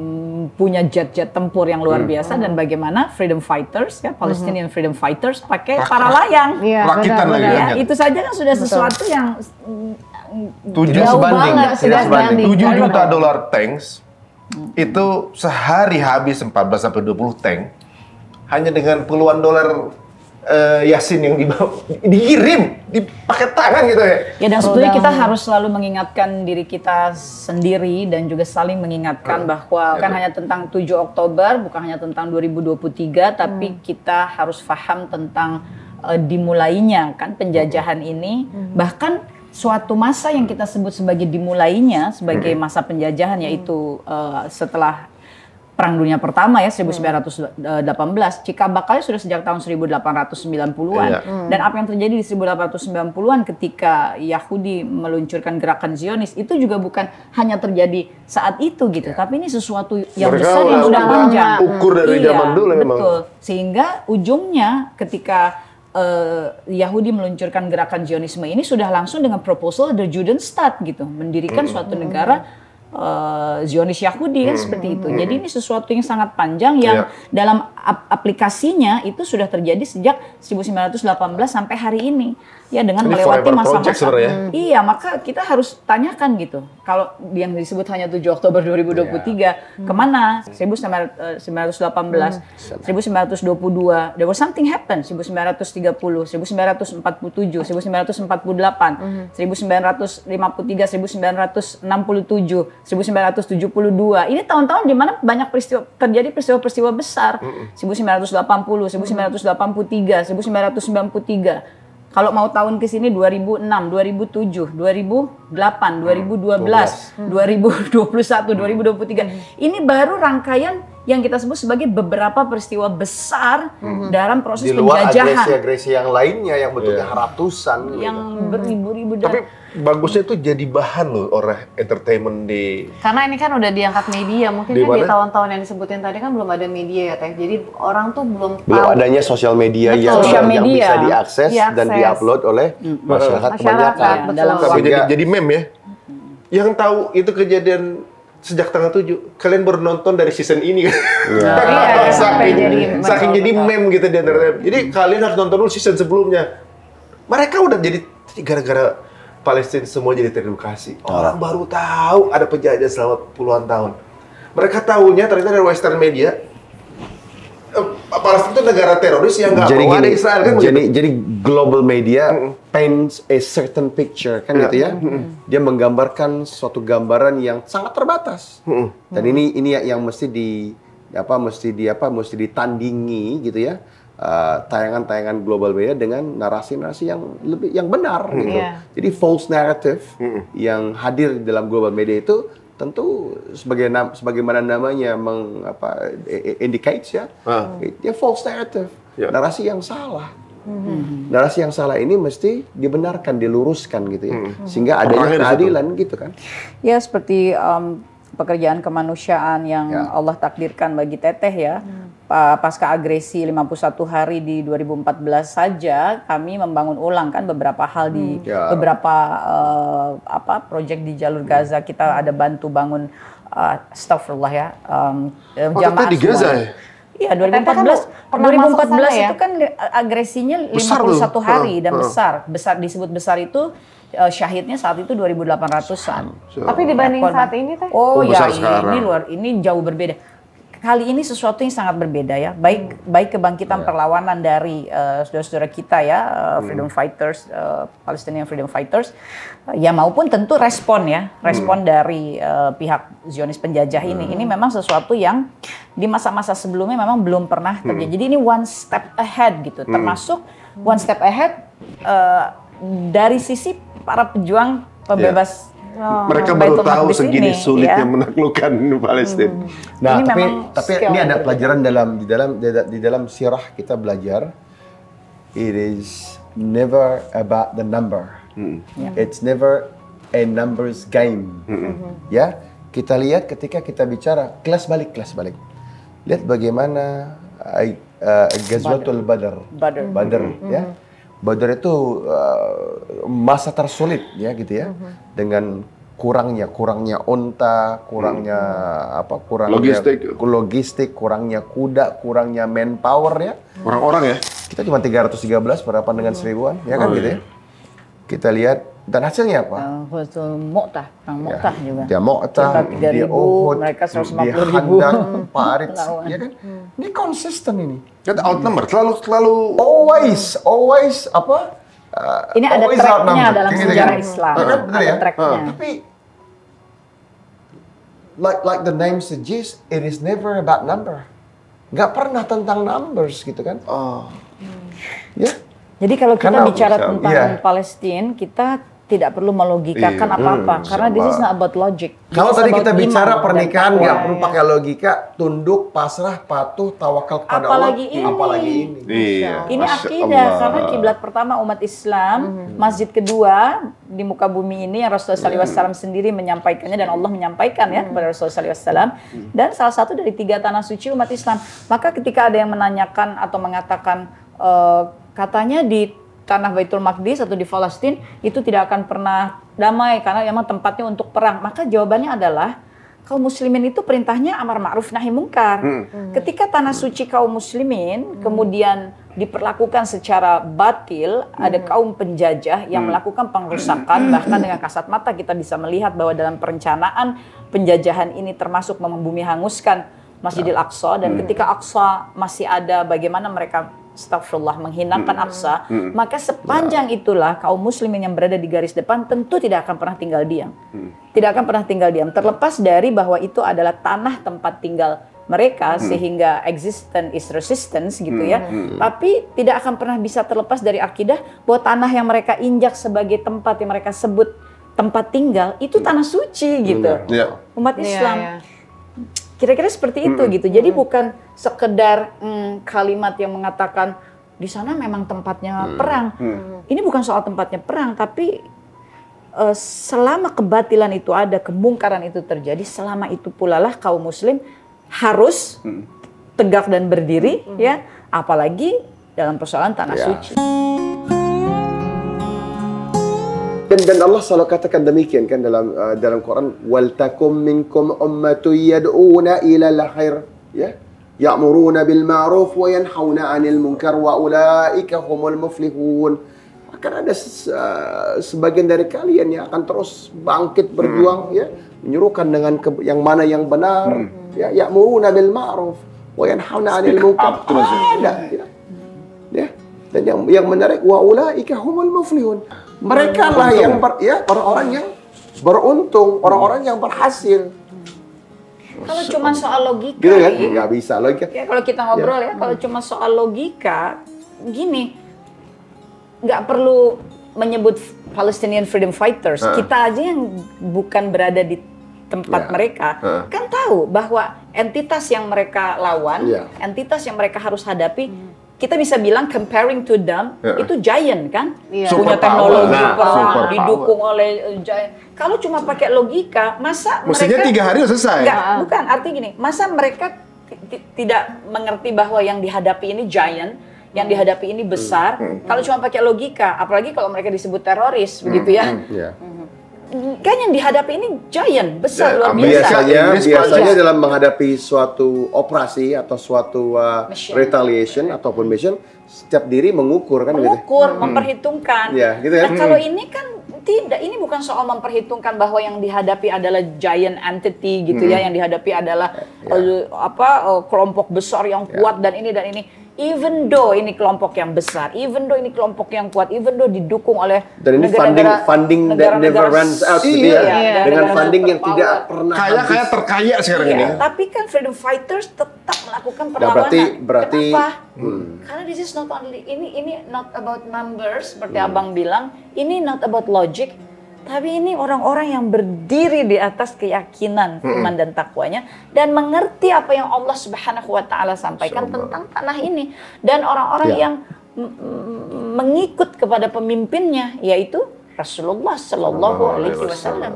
punya jet-jet tempur yang luar biasa dan bagaimana freedom fighters ya Palestinian freedom fighters pakai para layang. Iya, Rakitan lagi Ya, kan. itu saja kan sudah sesuatu yang Tujuh jauh sebanding, banget, tidak sebanding. 7 juta dolar tanks itu sehari habis 14 sampai 20 tank hanya dengan puluhan dolar Yasin yang dikirim dipakai tangan gitu ya. Ya dan sebetulnya kita harus selalu mengingatkan diri kita sendiri dan juga saling mengingatkan bahwa bukan hanya tentang 7 Oktober, bukan hanya tentang 2023, tapi kita harus paham tentang dimulainya kan penjajahan ini, bahkan suatu masa yang kita sebut sebagai dimulainya sebagai masa penjajahan yaitu setelah Perang Dunia Pertama ya 1918, cikal bakalnya sudah sejak tahun 1890-an. Dan apa yang terjadi di 1890-an ketika Yahudi meluncurkan gerakan Zionis itu juga bukan hanya terjadi saat itu gitu, tapi ini sesuatu yang Mereka besar yang sudah udah panjang. ukur dari zaman dulu memang. Betul. Sehingga ujungnya ketika Yahudi meluncurkan gerakan Zionisme ini sudah langsung dengan proposal the Judenstaat gitu, mendirikan suatu negara Zionis Yahudi kan seperti itu. Jadi ini sesuatu yang sangat panjang yang dalam aplikasinya itu sudah terjadi sejak 1918 sampai hari ini. Ya dengan Ini melewati forever masa-masa. project sebenarnya. Iya, maka kita harus tanyakan gitu. Kalau yang disebut hanya 7 Oktober 2023, kemana? 1918, 1922, there was something happen. 1930, 1947, 1948, 1953, 1967, 1972. Ini tahun-tahun di mana banyak terjadi peristiwa-peristiwa besar. 1980, 1983, 1993. Kalau mau tahun ke sini 2006, 2007, 2008, 2012, 2021, 2023. Ini baru rangkaian yang kita sebut sebagai beberapa peristiwa besar dalam proses Di luar penjajahan. agresi-agresi yang lainnya yang bentuknya ratusan. Yang beribu-ribu Tapi bagusnya itu jadi bahan loh oleh entertainment di Karena ini kan udah diangkat media, mungkin Di kan di mana? tahun-tahun yang disebutin tadi kan belum ada media ya Teh. Jadi orang tuh belum Belum tahu. adanya sosial media Betul. yang Sosial yang media. bisa diakses dan Diakses. diupload oleh masyarakat kebanyakan. betul. Dalam Tapi Sehingga- jadi meme ya. Yang tahu itu kejadian sejak tanggal 7, kalian baru nonton dari season ini kan? Iya, sampai saking jadi jadi meme gitu di internet. Jadi kalian harus nonton dulu season sebelumnya. Mereka udah jadi gara-gara Palestina semua jadi teredukasi. Orang baru tahu ada penjajah selama puluhan tahun. Mereka tahunya ternyata dari Western media. Palestina itu negara teroris yang nggak Jadi mau ada gini, Israel kan begitu. jadi global media paints a certain picture kan gitu ya. Dia menggambarkan suatu gambaran yang sangat terbatas. Dan ini yang mesti ditandingi gitu ya. Tayangan-tayangan global media dengan narasi-narasi yang benar gitu. Iya. Jadi false narrative yang hadir dalam global media itu tentu sebagaimana namanya indicates ya, dia false narrative, narasi yang salah. Narasi yang salah ini mesti dibenarkan, diluruskan gitu ya, sehingga adanya Perangnya di situ. keadilan gitu kan. Ya seperti pekerjaan kemanusiaan yang Allah takdirkan bagi Teteh ya. Pasca agresi 51 hari di 2014 saja kami membangun ulang kan beberapa hal di beberapa proyek di jalur Gaza. Kita ada bantu bangun astagfirullah ya jamaah di Gaza ya? Iya, 2014 itu kan agresinya 51 hari dan besar disebut besar itu syahidnya saat itu 2.800-an. Tapi dibanding saat ini Teh? Oh ya, ini jauh berbeda. Kali ini sesuatu yang sangat berbeda ya. Baik kebangkitan perlawanan dari saudara-saudara kita ya, freedom fighters, Palestinian freedom fighters, ya maupun tentu respon dari pihak Zionis penjajah ini. Ini memang sesuatu yang di masa-masa sebelumnya memang belum pernah terjadi. Jadi ini one step ahead gitu. Termasuk one step ahead dari sisi para pejuang pembebas. Mereka baru tahu segini sulitnya menaklukkan Palestina. Nah, tapi ini ada pelajaran di dalam sirah kita belajar. It is never about the number. It's never a numbers game. Ya, kita lihat ketika kita bicara kelas balik. Lihat bagaimana Ghazwatul Badr, ya. Badar itu masa tersulit ya gitu ya, dengan kurangnya unta, kurangnya logistik, kurangnya kuda, kurangnya manpower ya. Orang-orang ya. Kita cuma 313 berhadapan dengan 1000-an ya kan gitu ya. Kita lihat dan hasilnya apa? Mu'tah, perang Mu'tah juga. Dia Mu'tah, dia Uhud, mereka 150.000. dia Khandaq, Parit, ya kan? Ini konsisten ini. Kita outnumber, selalu always apa? Ini ada tracknya dalam sejarah Islam. Ada tracknya. Tapi like the name suggests, it is never about number. Nggak pernah tentang numbers gitu kan? Ya. Jadi kalau kita bicara tentang Palestina, kita tidak perlu melogikakan apa-apa karena this is not about logic. Kalau tadi kita bicara pernikahan nggak perlu pakai logika, tunduk, pasrah, patuh, tawakal kepada Allah. Apalagi ini. Ini akidah karena kiblat pertama umat Islam, masjid kedua di muka bumi ini yang Rasulullah SAW sendiri menyampaikannya dan Allah menyampaikan ya kepada Rasulullah SAW dan salah satu dari 3 tanah suci umat Islam. Maka ketika ada yang menanyakan atau mengatakan katanya di tanah Baitul Maqdis atau di Palestina itu tidak akan pernah damai karena memang tempatnya untuk perang. Maka jawabannya adalah kaum muslimin itu perintahnya amar ma'ruf nahi mungkar. Ketika tanah suci kaum muslimin kemudian diperlakukan secara batil, ada kaum penjajah yang melakukan pengrusakan, bahkan dengan kasat mata kita bisa melihat bahwa dalam perencanaan penjajahan ini termasuk membumi hanguskan Masjidil Aqsa, dan ketika Aqsa masih ada bagaimana mereka astagfirullah menghinakan Aqsa, maka sepanjang itulah kaum muslimin yang berada di garis depan tentu tidak akan pernah tinggal diam. Tidak akan pernah tinggal diam, terlepas dari bahwa itu adalah tanah tempat tinggal mereka sehingga existence is resistance gitu ya. Tapi tidak akan pernah bisa terlepas dari akidah bahwa tanah yang mereka injak sebagai tempat yang mereka sebut tempat tinggal itu tanah suci gitu. Umat Islam. Kira-kira seperti itu gitu. Jadi bukan sekedar kalimat yang mengatakan di sana memang tempatnya perang. Ini bukan soal tempatnya perang, tapi selama kebatilan itu ada, kemungkaran itu terjadi, selama itu pula lah kaum muslim harus tegak dan berdiri ya, apalagi dalam persoalan tanah suci. Dan Allah selalu katakan demikian kan dalam Quran, wal takum minkum ummatun yad'una ila al-khair ya ya'muruna bil ma'ruf wa yanhauna 'anil munkar wa ulaika humul muflihun. Akan ada sebagian dari kalian yang akan terus bangkit berjuang ya, menyuruhkan dengan yang mana yang benar ya, ya'muruna bil ma'ruf wa yanhauna 'anil munkar. Ya. Dan yang menarik, wa ulaika humul muflihun. Mereka lah yang orang-orang yang beruntung, orang-orang yang berhasil. Kalau cuma soal logika, gitu kan? Nggak bisa logika. Ya kalau kita ngobrol ya, kalau cuma soal logika, gini, nggak perlu menyebut Palestinian freedom fighters. Kita aja yang bukan berada di tempat mereka, kan tahu bahwa entitas yang mereka lawan, entitas yang mereka harus hadapi, kita bisa bilang comparing to them itu giant kan, Iya. punya Super teknologi power. perang, Super didukung oleh giant. Kalau cuma pakai logika, masa Mestinya mereka 3 hari udah selesai. enggak, bukan artinya gini, masa mereka tidak mengerti bahwa yang dihadapi ini giant, yang dihadapi ini besar. Kalau cuma pakai logika, apalagi kalau mereka disebut teroris, begitu ya. Ya. Kan yang dihadapi ini giant, besar, Ya, luar biasa. Biasanya dalam menghadapi suatu operasi atau suatu Mission. retaliation ataupun mission, setiap diri mengukur kan gitu. Mengukur, memperhitungkan. Ya, gitu ya. Nah, kalau ini kan tidak, ini bukan soal memperhitungkan bahwa yang dihadapi adalah giant entity gitu ya, yang dihadapi adalah kelompok besar yang kuat dan ini dan ini. Even though ini kelompok yang besar, even though ini kelompok yang kuat, even though didukung oleh Dan ini funding that never runs out gitu ya. Iya, Dengan negara funding yang superpower. tidak pernah Kayak terkaya sekarang ini. Iya, tapi kan freedom fighters tetap melakukan Nah, perlawanan. berarti Kenapa? Karena this is not only ini not about numbers seperti Abang bilang, ini not about logic, tapi ini orang-orang yang berdiri di atas keyakinan, iman dan takwanya dan mengerti apa yang Allah Subhanahu wa taala sampaikan tentang tanah ini dan orang-orang yang mengikut kepada pemimpinnya yaitu Rasulullah Shallallahu alaihi wasallam.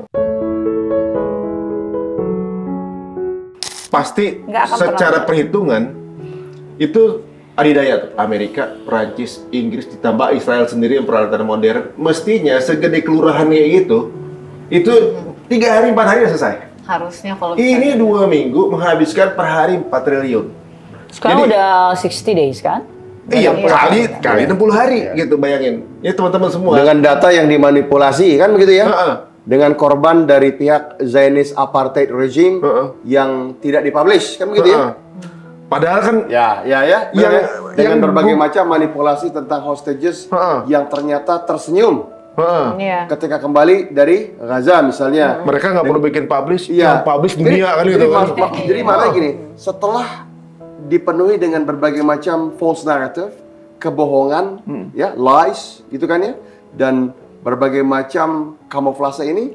Pasti Nggak akan secara pernah. perhitungan itu adidaya tuh. Amerika, Perancis, Inggris ditambah Israel sendiri yang peralatan modern, mestinya segede kelurahan kayak gitu, itu 3 hari 4 hari udah selesai. Harusnya kalau Ini 2 minggu menghabiskan per hari 4 triliun. Sekarang Jadi- udah 60 days kan? Iya, kali 60 hari gitu, bayangin. Ya teman-teman semua. dengan data yang dimanipulasi kan begitu ya. Heeh. Dengan korban dari pihak Zionist apartheid regime yang tidak dipublish kan begitu ya. Heeh. Padahal kan Yang dengan berbagai macam manipulasi tentang hostages yang ternyata tersenyum Iya. ketika kembali dari Gaza misalnya. mereka nggak perlu bikin publish, Iya. yang publish dunia kan gitu kan. Jadi malah gini, setelah dipenuhi dengan berbagai macam false narrative, kebohongan, ya, lies, gitu kan ya, dan berbagai macam kamuflase ini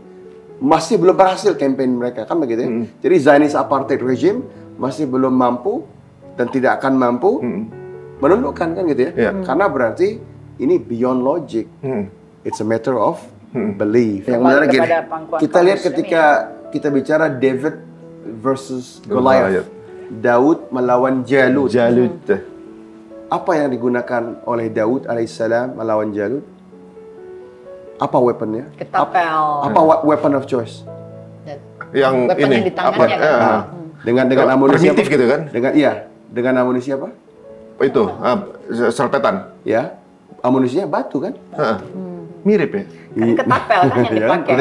masih belum berhasil campaign mereka kan begitu ya. Jadi Zionist apartheid regime masih belum mampu dan tidak akan mampu menundukkan kan gitu ya. Iya. Karena berarti ini beyond logic. It's a matter of belief. Yang Kembali menarik gini, kepada pangkuan kita lihat kamus ketika kita bicara David versus Goliath, Daud melawan Jalut. Jalut. Apa yang digunakan oleh Daud alaihissalam melawan Jalut? Apa weaponnya? Ketapel. Apa weapon of choice? Yang Weapon ini yang di tangannya apa? kan? Dengan amunisi primitif apa? gitu kan? Dengan amunisi apa? Itu serpetan. Ya, amunisinya batu kan? Heeh. Mirip ya. Kan ketapel kan yang dipakai.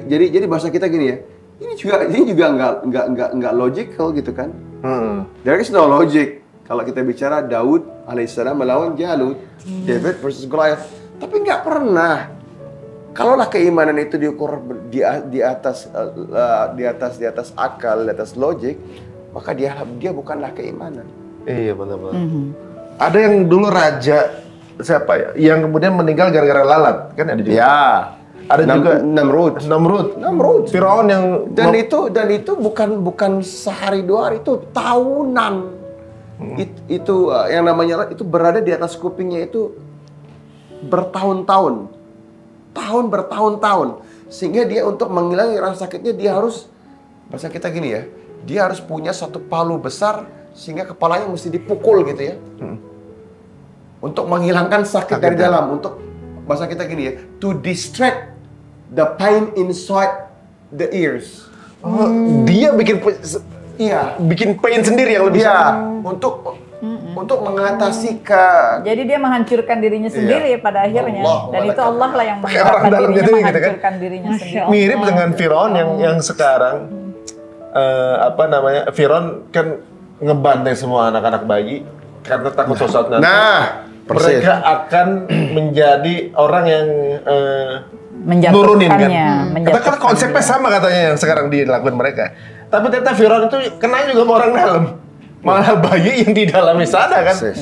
Jadi bahasa kita gini ya. Ini juga nggak logical gitu kan? There is no logic kalau kita bicara Daud alaihissalam melawan Jalut, David versus Goliath. Tapi nggak pernah. Kalaulah keimanan itu diukur di atas akal, di atas logik, maka dia bukanlah keimanan. Iya benar-benar. Ada yang dulu raja siapa ya? Yang kemudian meninggal gara-gara lalat, kan ada juga. Ya. Ada juga Namrud. Firaun yang Dan itu bukan sehari 2 hari, itu tahunan. Itu yang namanya itu berada di atas kupingnya itu bertahun-tahun. Bertahun-tahun. Sehingga dia untuk menghilangi rasa sakitnya dia harus, bahasa kita gini ya, dia harus punya satu palu besar sehingga kepalanya mesti dipukul gitu ya. Untuk menghilangkan sakit dari dalam, untuk bahasa kita gini ya, to distract the pain inside the ears. dia bikin pain sendiri yang lebih Iya, untuk mengatasi Jadi dia menghancurkan dirinya sendiri pada akhirnya. Allah, Dan itu Allah lah yang Pakai orang menggerakkan dalam dirinya jadi gitu kan. menghancurkan dirinya sendiri. mirip dengan Firaun yang sekarang Firaun kan ngebantai semua anak-anak bayi karena takut sesuatu nanti. persis. Mereka akan menjadi orang yang nurunin kan. Kata kan konsepnya sama katanya yang sekarang dilakukan mereka. Tapi ternyata Firaun itu kena juga sama orang dalam. Malah bayi yang di dalamnya sana kan. Persis.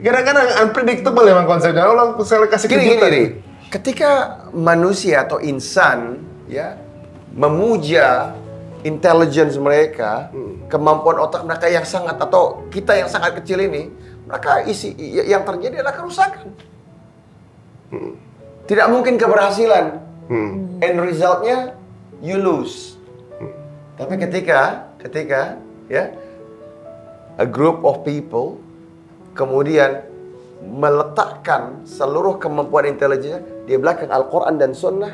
Kadang-kadang unpredictable memang konsepnya. Allah kasih kejutan. Gini. Ketika manusia atau insan ya memuja intelligence mereka, kemampuan otak mereka yang sangat atau kita yang sangat kecil ini maka yang terjadi adalah kerusakan. Tidak mungkin keberhasilan. End resultnya you lose. Tapi ketika ya a group of people kemudian meletakkan seluruh kemampuan intelijennya di belakang Al-Quran dan Sunnah,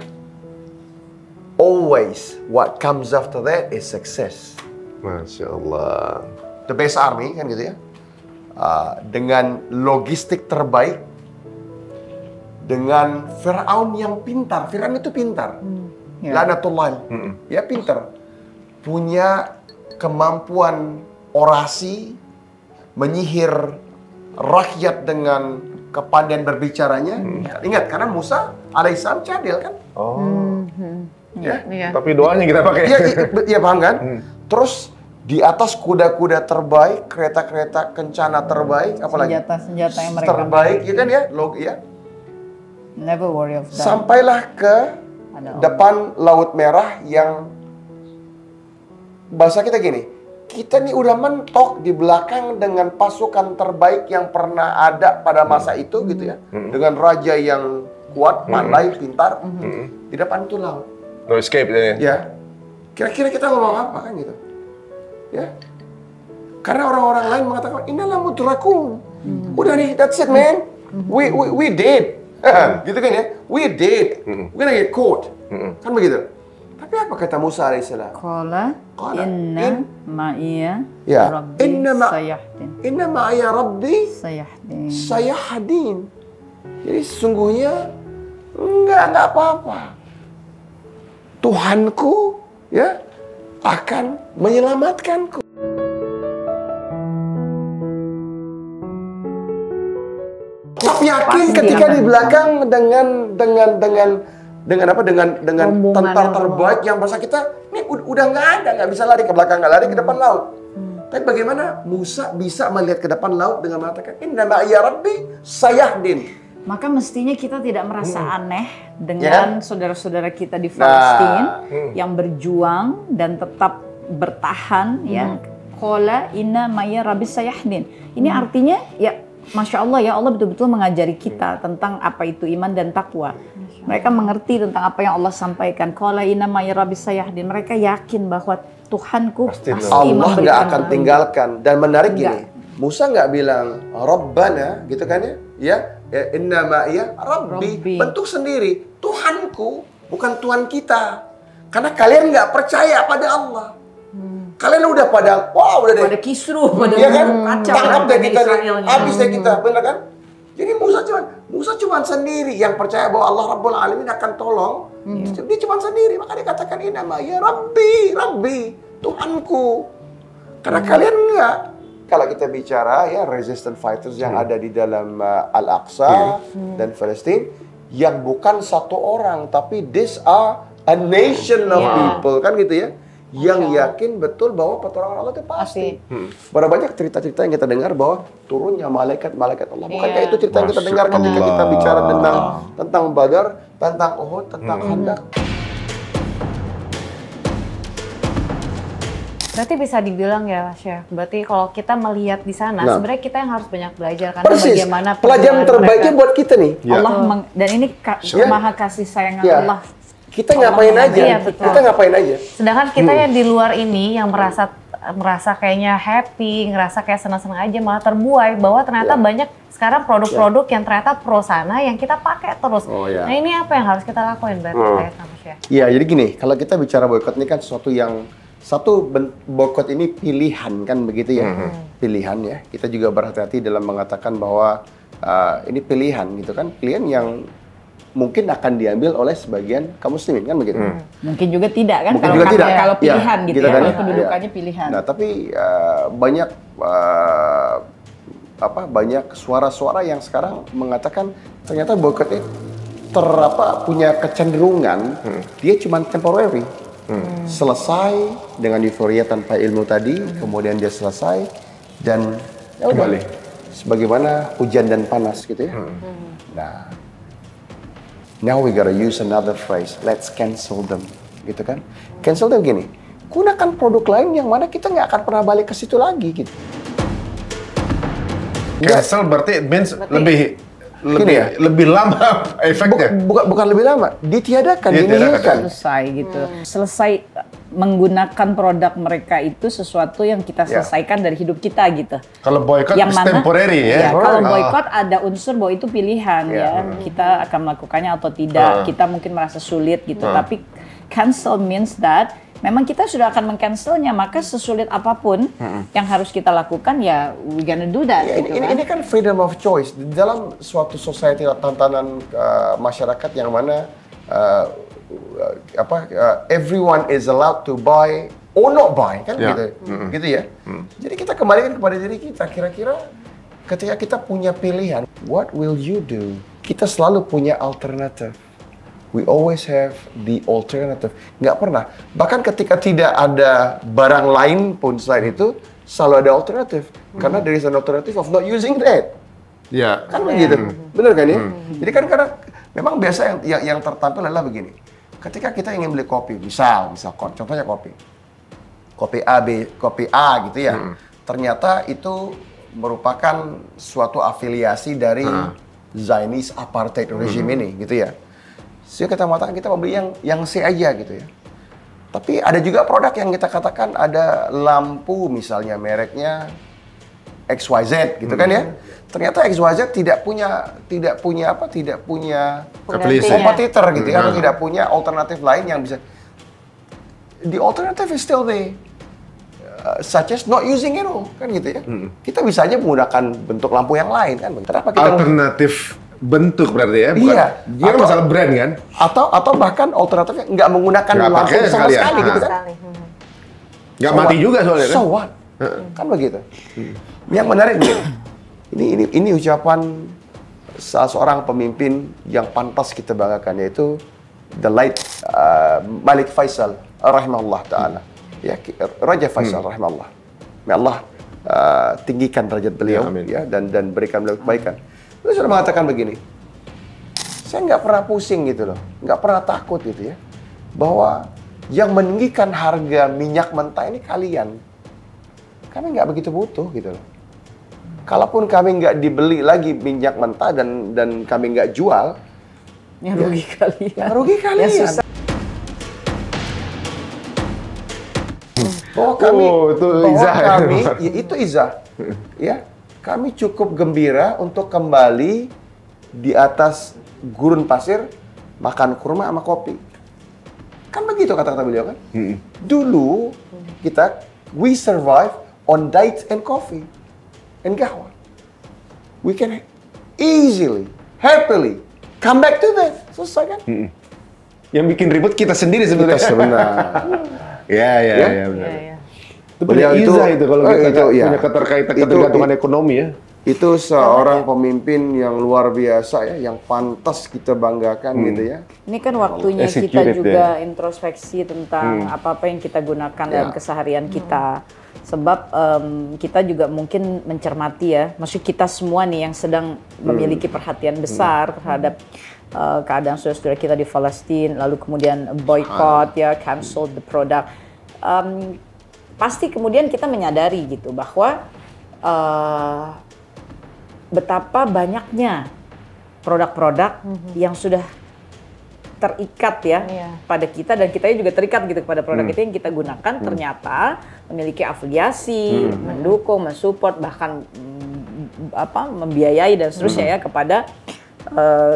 always what comes after that is success. Masya Allah. The best army kan gitu ya, dengan logistik terbaik, dengan Firaun yang pintar. Firaun itu pintar, lanatullah, ya pintar, punya kemampuan orasi, menyihir rakyat dengan kepandaian berbicaranya. Ingat, karena Musa alaihissalam cadel kan? Ya. Tapi doanya kita pakai. Iya paham kan? Terus di atas kuda-kuda terbaik, kereta-kereta kencana terbaik, apalagi senjata-senjata yang mereka terbaik, ya kan ya? Ya. Never worry of that. Sampailah ke depan Laut Merah yang bahasa kita gini, kita nih udah mentok di belakang dengan pasukan terbaik yang pernah ada pada masa itu gitu ya, dengan raja yang kuat, pandai, pintar, di depan itu laut. No escape Ya, kira-kira kita ngomong apa kan gitu? Ya, karena orang-orang lain mengatakan inilah mudrakun. Udah nih, that's it man. We did. Gitu kan ya? We did. We're gonna get caught. Kan begitu. Tapi apa kata Musa alaihissalam? Qala inna ma'iya Ya, rabbi sayahdin. Inna ma'iya rabbi Sayahdin. sayahdin. Jadi sesungguhnya enggak apa-apa. Tuhanku ya akan menyelamatkanku. Tetap yakin ketika di belakang dengan tentara terbaik yang bahasa kita ini udah nggak bisa lari ke belakang, nggak lari ke depan laut. Tapi bagaimana Musa bisa melihat ke depan laut dengan mengatakan inna ma'iya rabbi sayahdin. Maka mestinya kita tidak merasa aneh dengan saudara-saudara kita di Palestina yang berjuang dan tetap bertahan ya. Qala inna ma'iya rabbi sayahdin. Ini artinya ya Masya Allah ya, Allah betul-betul mengajari kita tentang apa itu iman dan takwa. Mereka mengerti tentang apa yang Allah sampaikan. Qala inna ma'iya rabbi sayahdin. Mereka yakin bahwa Tuhanku pasti Allah nggak akan tinggalkan. Dan menarik gini, Musa nggak bilang Rabbana gitu kan ya? Ya, inna ma'iya rabbi. Bentuk sendiri, Tuhanku, bukan Tuhan kita. Karena kalian nggak percaya pada Allah. Kalian udah pada, udah deh. Pada kisruh, pada ya kan? kacau. Tangkap deh kita, habis deh kita, bener kan? Jadi Musa cuma sendiri yang percaya bahwa Allah Rabbul Alamin akan tolong. Dia cuma sendiri, maka dia katakan inna ma'iya rabbi, Tuhanku. Karena kalian enggak. Kalau kita bicara ya resistant fighters yang ada di dalam Al-Aqsa dan Palestina, yang bukan satu orang, tapi these are a nation of people, kan gitu ya. Yang yakin betul bahwa pertolongan Allah itu pasti. Berapa banyak cerita-cerita yang kita dengar bahwa turunnya malaikat-malaikat Allah. Bukankah itu cerita yang kita dengar ketika kita bicara tentang Badar, tentang Uhud, tentang Khandaq. Berarti bisa dibilang ya, Syekh. Berarti kalau kita melihat di sana, sebenarnya kita yang harus banyak belajar karena bagaimana pelajaran terbaiknya buat kita nih. Allah dan ini maha kasih sayang Allah. Kita ngapain aja? Kita ngapain aja? Sedangkan kita yang di luar ini yang merasa kayaknya happy, ngerasa kayak senang-senang aja, malah terbuai bahwa ternyata banyak sekarang produk-produk yang ternyata pro sana yang kita pakai terus. Nah ini apa yang harus kita lakuin berarti sama Syekh? Iya, jadi gini, kalau kita bicara boykot ini kan sesuatu yang boykot ini pilihan kan begitu ya, pilihan ya. Kita juga berhati-hati dalam mengatakan bahwa ini pilihan gitu kan, pilihan yang mungkin akan diambil oleh sebagian kaum muslimin kan begitu. Mungkin juga tidak kan, mungkin juga tidak. Kalau pilihan gitu ya, kalau kedudukannya pilihan. Nah tapi banyak suara-suara yang sekarang mengatakan ternyata boykot ini punya kecenderungan dia cuma temporary. Selesai dengan euforia tanpa ilmu tadi, kemudian dia selesai dan kembali sebagaimana hujan dan panas gitu ya. Nah, now we gotta use another phrase, let's cancel them, gitu kan? Cancel them gini, gunakan produk lain yang mana kita nggak akan pernah balik ke situ lagi gitu. Cancel berarti means Gini ya? lebih lama efeknya. Bukan lebih lama, ditiadakan, dinihilkan. Selesai gitu. Selesai menggunakan produk mereka itu sesuatu yang kita selesaikan dari hidup kita gitu. Kalau boycott Yang mana, temporary ya. Kalau boycott ada unsur bahwa itu pilihan ya. Kita akan melakukannya atau tidak. Kita mungkin merasa sulit gitu. Tapi cancel means that memang kita sudah akan mengcancelnya, maka sesulit apapun yang harus kita lakukan ya we gonna do that. Ya, gitu ini kan freedom of choice di dalam suatu society, tantangan masyarakat yang mana everyone is allowed to buy or not buy kan gitu ya. Jadi kita kembalikan kepada diri kita, kira-kira ketika kita punya pilihan, what will you do? Kita selalu punya alternatif. We always have the alternative. Nggak pernah. Bahkan ketika tidak ada barang lain pun selain itu, selalu ada alternatif. Karena there is an alternative of not using that. Ya. Kan begitu. Benar kan ya? Jadi kan karena memang biasa yang tertampil adalah begini. Ketika kita ingin beli kopi, misal contohnya kopi. Kopi A gitu ya. Ternyata itu merupakan suatu afiliasi dari Zionist apartheid regime ini gitu ya. Sehingga kita mengatakan kita membeli yang C aja gitu ya. Tapi ada juga produk yang kita katakan ada lampu misalnya mereknya XYZ gitu kan ya. Ternyata XYZ tidak punya kompetitor gitu ya, atau tidak punya alternatif lain yang bisa. The alternative is still there. Such as not using it all kan gitu ya. Kita bisa aja menggunakan bentuk lampu yang lain kan. Kenapa kita alternatif bentuk berarti ya, bukan? Iya. Dia kan masalah brand kan? Atau bahkan alternatifnya nggak menggunakan lampu sama sekali gitu kan? Nggak mati juga soalnya kan? So what? Kan begitu. Yang menarik nih, ini ucapan salah seorang pemimpin yang pantas kita banggakan, yaitu the late Malik Faisal rahimahullah taala. Ya, Raja Faisal rahimahullah. May Allah tinggikan derajat beliau ya, dan berikan beliau kebaikan. Beliau sudah mengatakan begini, saya nggak pernah pusing gitu loh, nggak pernah takut gitu ya, bahwa yang meninggikan harga minyak mentah ini kalian. Kami nggak begitu butuh gitu loh. Kalaupun kami nggak dibeli lagi minyak mentah dan kami nggak jual, yang rugi kalian. Yang rugi kalian. Bahwa kami, itu izah. Ya, kami cukup gembira untuk kembali di atas gurun pasir, makan kurma sama kopi. Kan begitu kata-kata beliau kan? Dulu we survive on dates and coffee and kahwa. We can easily, happily come back to that. Selesai kan? Yang bikin ribut kita sendiri sebenarnya. Ya, benar. Itu beliau itu kalau kita punya ketergantungan ekonomi ya. Itu seorang pemimpin yang luar biasa ya, yang pantas kita banggakan gitu ya. Ini kan waktunya kita juga introspeksi tentang apa-apa yang kita gunakan dalam keseharian kita. Sebab kita juga mungkin mencermati ya, maksud kita semua nih yang sedang memiliki perhatian besar terhadap keadaan saudara-saudara kita di Palestina, lalu kemudian boycott ya, cancel the product. Pasti kemudian kita menyadari gitu bahwa betapa banyaknya produk-produk yang sudah terikat ya pada kita, dan kita juga terikat gitu kepada produk itu yang kita gunakan, ternyata memiliki afiliasi, mendukung, mensupport, bahkan membiayai dan seterusnya ya kepada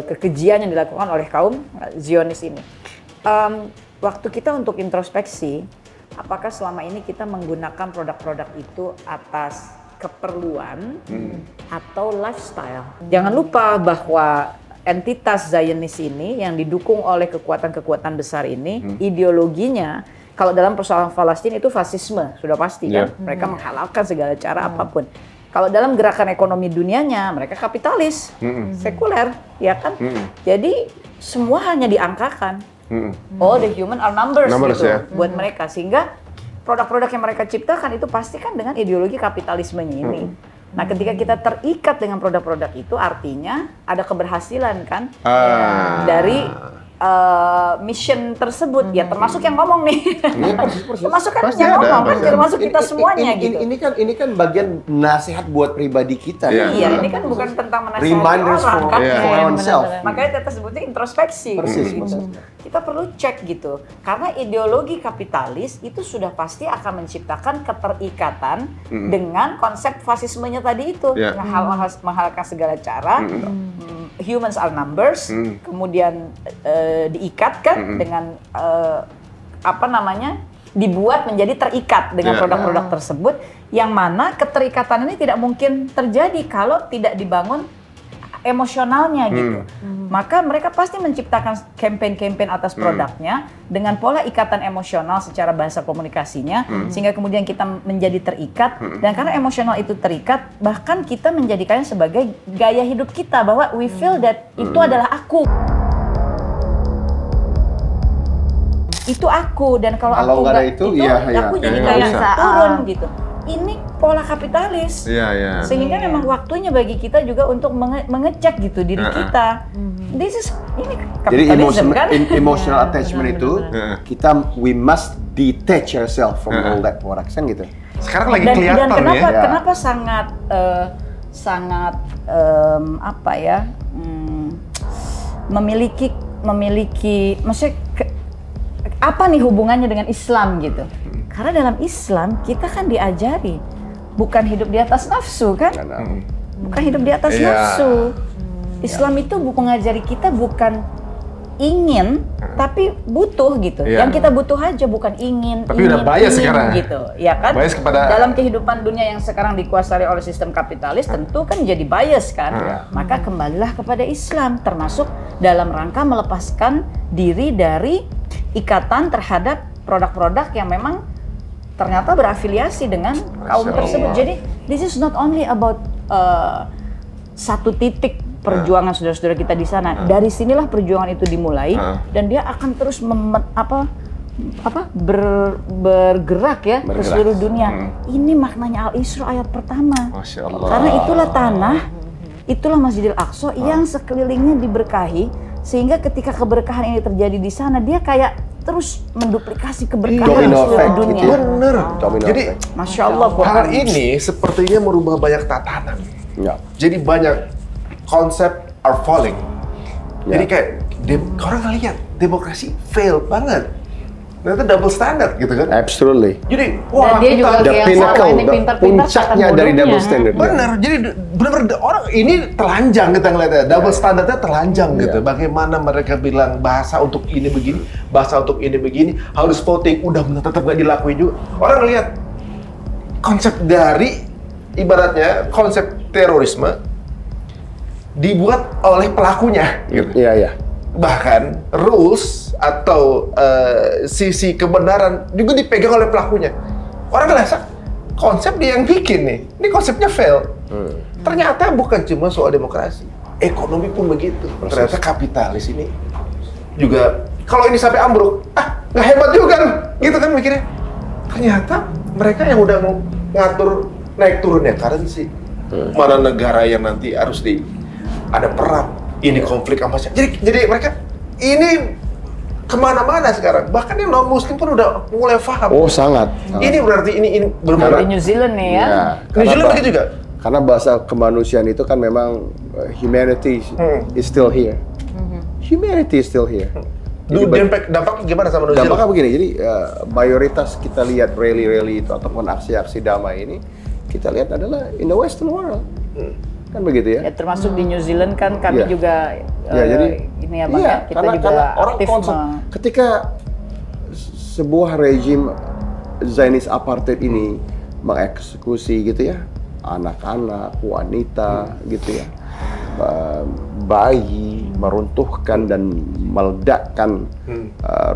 kekejian yang dilakukan oleh kaum Zionis ini. Waktu kita untuk introspeksi, apakah selama ini kita menggunakan produk-produk itu atas keperluan atau lifestyle? Jangan lupa bahwa entitas Zionis ini yang didukung oleh kekuatan-kekuatan besar ini, ideologinya kalau dalam persoalan Palestina itu fasisme, sudah pasti kan. Mereka menghalalkan segala cara apapun. Kalau dalam gerakan ekonomi dunianya, mereka kapitalis, sekuler, ya kan? Jadi semua hanya diangkakan. All the human are numbers gitu buat mereka, sehingga produk-produk yang mereka ciptakan itu pasti kan dengan ideologi kapitalismenya ini. Nah, ketika kita terikat dengan produk-produk itu, artinya ada keberhasilan kan dari mission tersebut, ya termasuk yang ngomong nih. Persis. Termasuk kan Pasti yang ada, ngomong, kan pasti ada. termasuk kita semuanya gitu. Ini kan bagian nasihat buat pribadi kita. Iya. Iya, ini kan bukan tentang menasihati Reminders orang for, kan. Iya. for ourselves. Makanya kita sebutnya introspeksi. Persis, gitu. Kita perlu cek gitu. Karena ideologi kapitalis itu sudah pasti akan menciptakan keterikatan dengan konsep fasismenya tadi itu. Iya. Menghalalkan segala cara. Humans are numbers. Kemudian diikatkan dengan dibuat menjadi terikat dengan produk-produk tersebut, yang mana keterikatan ini tidak mungkin terjadi kalau tidak dibangun emosionalnya gitu. Maka mereka pasti menciptakan campaign-campaign atas produknya dengan pola ikatan emosional secara bahasa komunikasinya, sehingga kemudian kita menjadi terikat, dan karena emosional itu terikat, bahkan kita menjadikannya sebagai gaya hidup kita, bahwa we feel that itu adalah aku. Itu aku, dan kalau aku nggak ada nggak itu, iya. aku jadi Kayaknya nggak kayak bisa. turun gitu. Ini pola kapitalis. Iya. Sehingga memang waktunya bagi kita juga untuk mengecek gitu diri kita. Ini Jadi kapitalism kan? emotional attachment itu we must detach ourselves from all that products kan gitu. Sekarang lagi Dan kelihatan kenapa ya. kenapa sangat memiliki maksudnya apa nih hubungannya dengan Islam gitu? Karena dalam Islam kita kan diajari bukan hidup di atas nafsu kan? Bukan hidup di atas Iya. nafsu. Islam itu mengajari kita bukan ingin, tapi butuh gitu. Iya. Yang kita butuh aja bukan ingin. Tapi udah bias sekarang. gitu, ya kan? Bias kepada- Dalam kehidupan dunia yang sekarang dikuasai oleh sistem kapitalis, tentu kan jadi bias kan. Maka kembalilah kepada Islam, termasuk dalam rangka melepaskan diri dari ikatan terhadap produk-produk yang memang ternyata berafiliasi dengan kaum Masya tersebut. Allah. Jadi this is not only about satu titik perjuangan saudara-saudara kita di sana. Dari sinilah perjuangan itu dimulai, dan dia akan terus bergerak ya ke seluruh dunia. Ini maknanya Al-Isra ayat pertama. Masya Allah. Karena itulah tanah, itulah Masjidil Aqsa yang sekelilingnya diberkahi, sehingga ketika keberkahan ini terjadi di sana, dia kayak terus menduplikasi keberkahan di Domino seluruh effect dunia. gitu ya. Bener. Domino Jadi effect. Masya Allah. hal ini sepertinya merubah banyak tatanan. Ya. Jadi banyak konsep are falling. Ya. Jadi kayak orang lihat demokrasi fail banget. Nah, itu double standard gitu kan. Absolutely. Jadi Dan dia juga The kayak pinnacle, sama ini the pintar-pintar puncaknya kata dari bodohnya. double standard. bener, jadi bener-bener orang ini telanjang kita ngeliatnya, double standardnya telanjang gitu. Iya. Bagaimana mereka bilang bahasa untuk ini begini, bahasa untuk ini begini, harus voting, udah bener tetap gak dilakuin juga. Orang lihat konsep dari ibaratnya konsep terorisme dibuat oleh pelakunya. Gitu. Iya, iya. Bahkan rules atau sisi kebenaran juga dipegang oleh pelakunya. Orang ngerasa konsep dia yang bikin nih, ini konsepnya fail. Ternyata bukan cuma soal demokrasi, ekonomi pun begitu. Ternyata kapitalis ini juga, kalau ini sampai ambruk, nggak hebat juga, gitu kan mikirnya. Ternyata mereka yang udah ngatur naik turunnya currency, mana negara yang nanti harus ada perang. Ini konflik sama siapa. Jadi mereka ini kemana-mana sekarang. Bahkan yang non Muslim pun udah mulai paham. Oh, sangat. Ini berarti ini Di benar-benar. New Zealand nih ya. New Zealand begitu juga. Karena bahasa kemanusiaan itu kan memang humanity is still here. Humanity is still here. Dampaknya gimana sama New Zealand? Dampaknya begini, jadi mayoritas kita lihat rally-rally itu ataupun aksi-aksi damai ini, kita lihat adalah in the Western world. Kan begitu ya? Ya termasuk di New Zealand kan kami Iya. juga Ya, jadi ini ya Bang ya, kita juga orang aktif ketika sebuah rejim Zionis apartheid ini mengeksekusi gitu ya anak-anak, wanita gitu ya, bayi, meruntuhkan dan meledakkan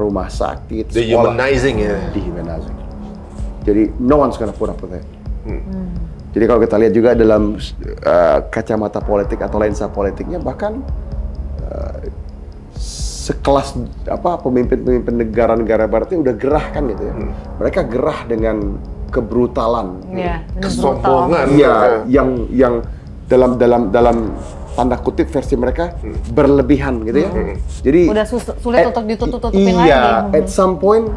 rumah sakit, Dehumanizing ya. Dehumanizing. Jadi no one's gonna put up with it. Jadi kalau kita lihat juga dalam kacamata politik atau lensa politiknya, bahkan sekelas pemimpin-pemimpin negara-negara barat ini udah gerah kan gitu ya. Mereka gerah dengan kebrutalan. Iya, Kesombongan. Iya, yang dalam tanda kutip versi mereka berlebihan gitu ya. Jadi Udah sulit untuk ditutup-tutupin lagi. iya, at some point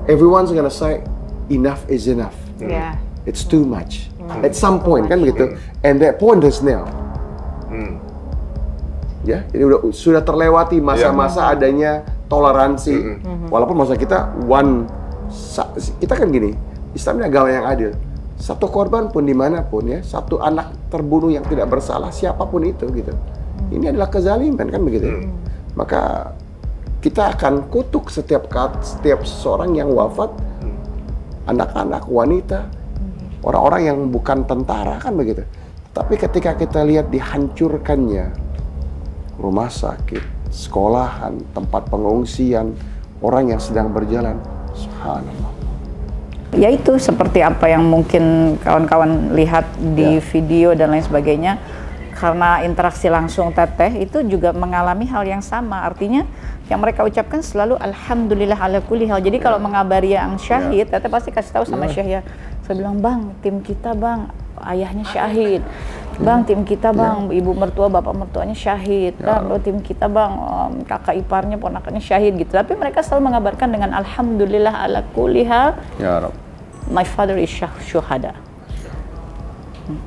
everyone's gonna say enough is enough. Iya. It's too much. At some point kan begitu. And that point is now. Ya, jadi sudah terlewati masa-masa adanya toleransi. Walaupun masa kita kita kan gini, Islam ini agama yang adil. Satu korban pun dimanapun ya, satu anak terbunuh yang tidak bersalah siapapun itu gitu. Ini adalah kezaliman kan begitu. Maka kita akan kutuk setiap seseorang yang wafat, anak-anak, wanita, orang-orang yang bukan tentara kan begitu. Tapi ketika kita lihat dihancurkannya rumah sakit, sekolahan, tempat pengungsian, orang yang sedang berjalan, subhanallah. Ya itu seperti apa yang mungkin kawan-kawan lihat di video dan lain sebagainya, karena interaksi langsung Teteh itu juga mengalami hal yang sama. Artinya yang mereka ucapkan selalu alhamdulillah ala kulli hal. Jadi kalau mengabari yang syahid, Teteh pasti kasih tahu sama Syekh ya. Saya bilang, "Bang, tim kita Bang, ayahnya syahid. Bang, tim kita Bang, ibu mertua, bapak mertuanya syahid. Dan tim kita Bang, kakak iparnya, ponakannya syahid," gitu. Tapi mereka selalu mengabarkan dengan alhamdulillah ala kulli hal. Ya Rabb. My father is syuhada.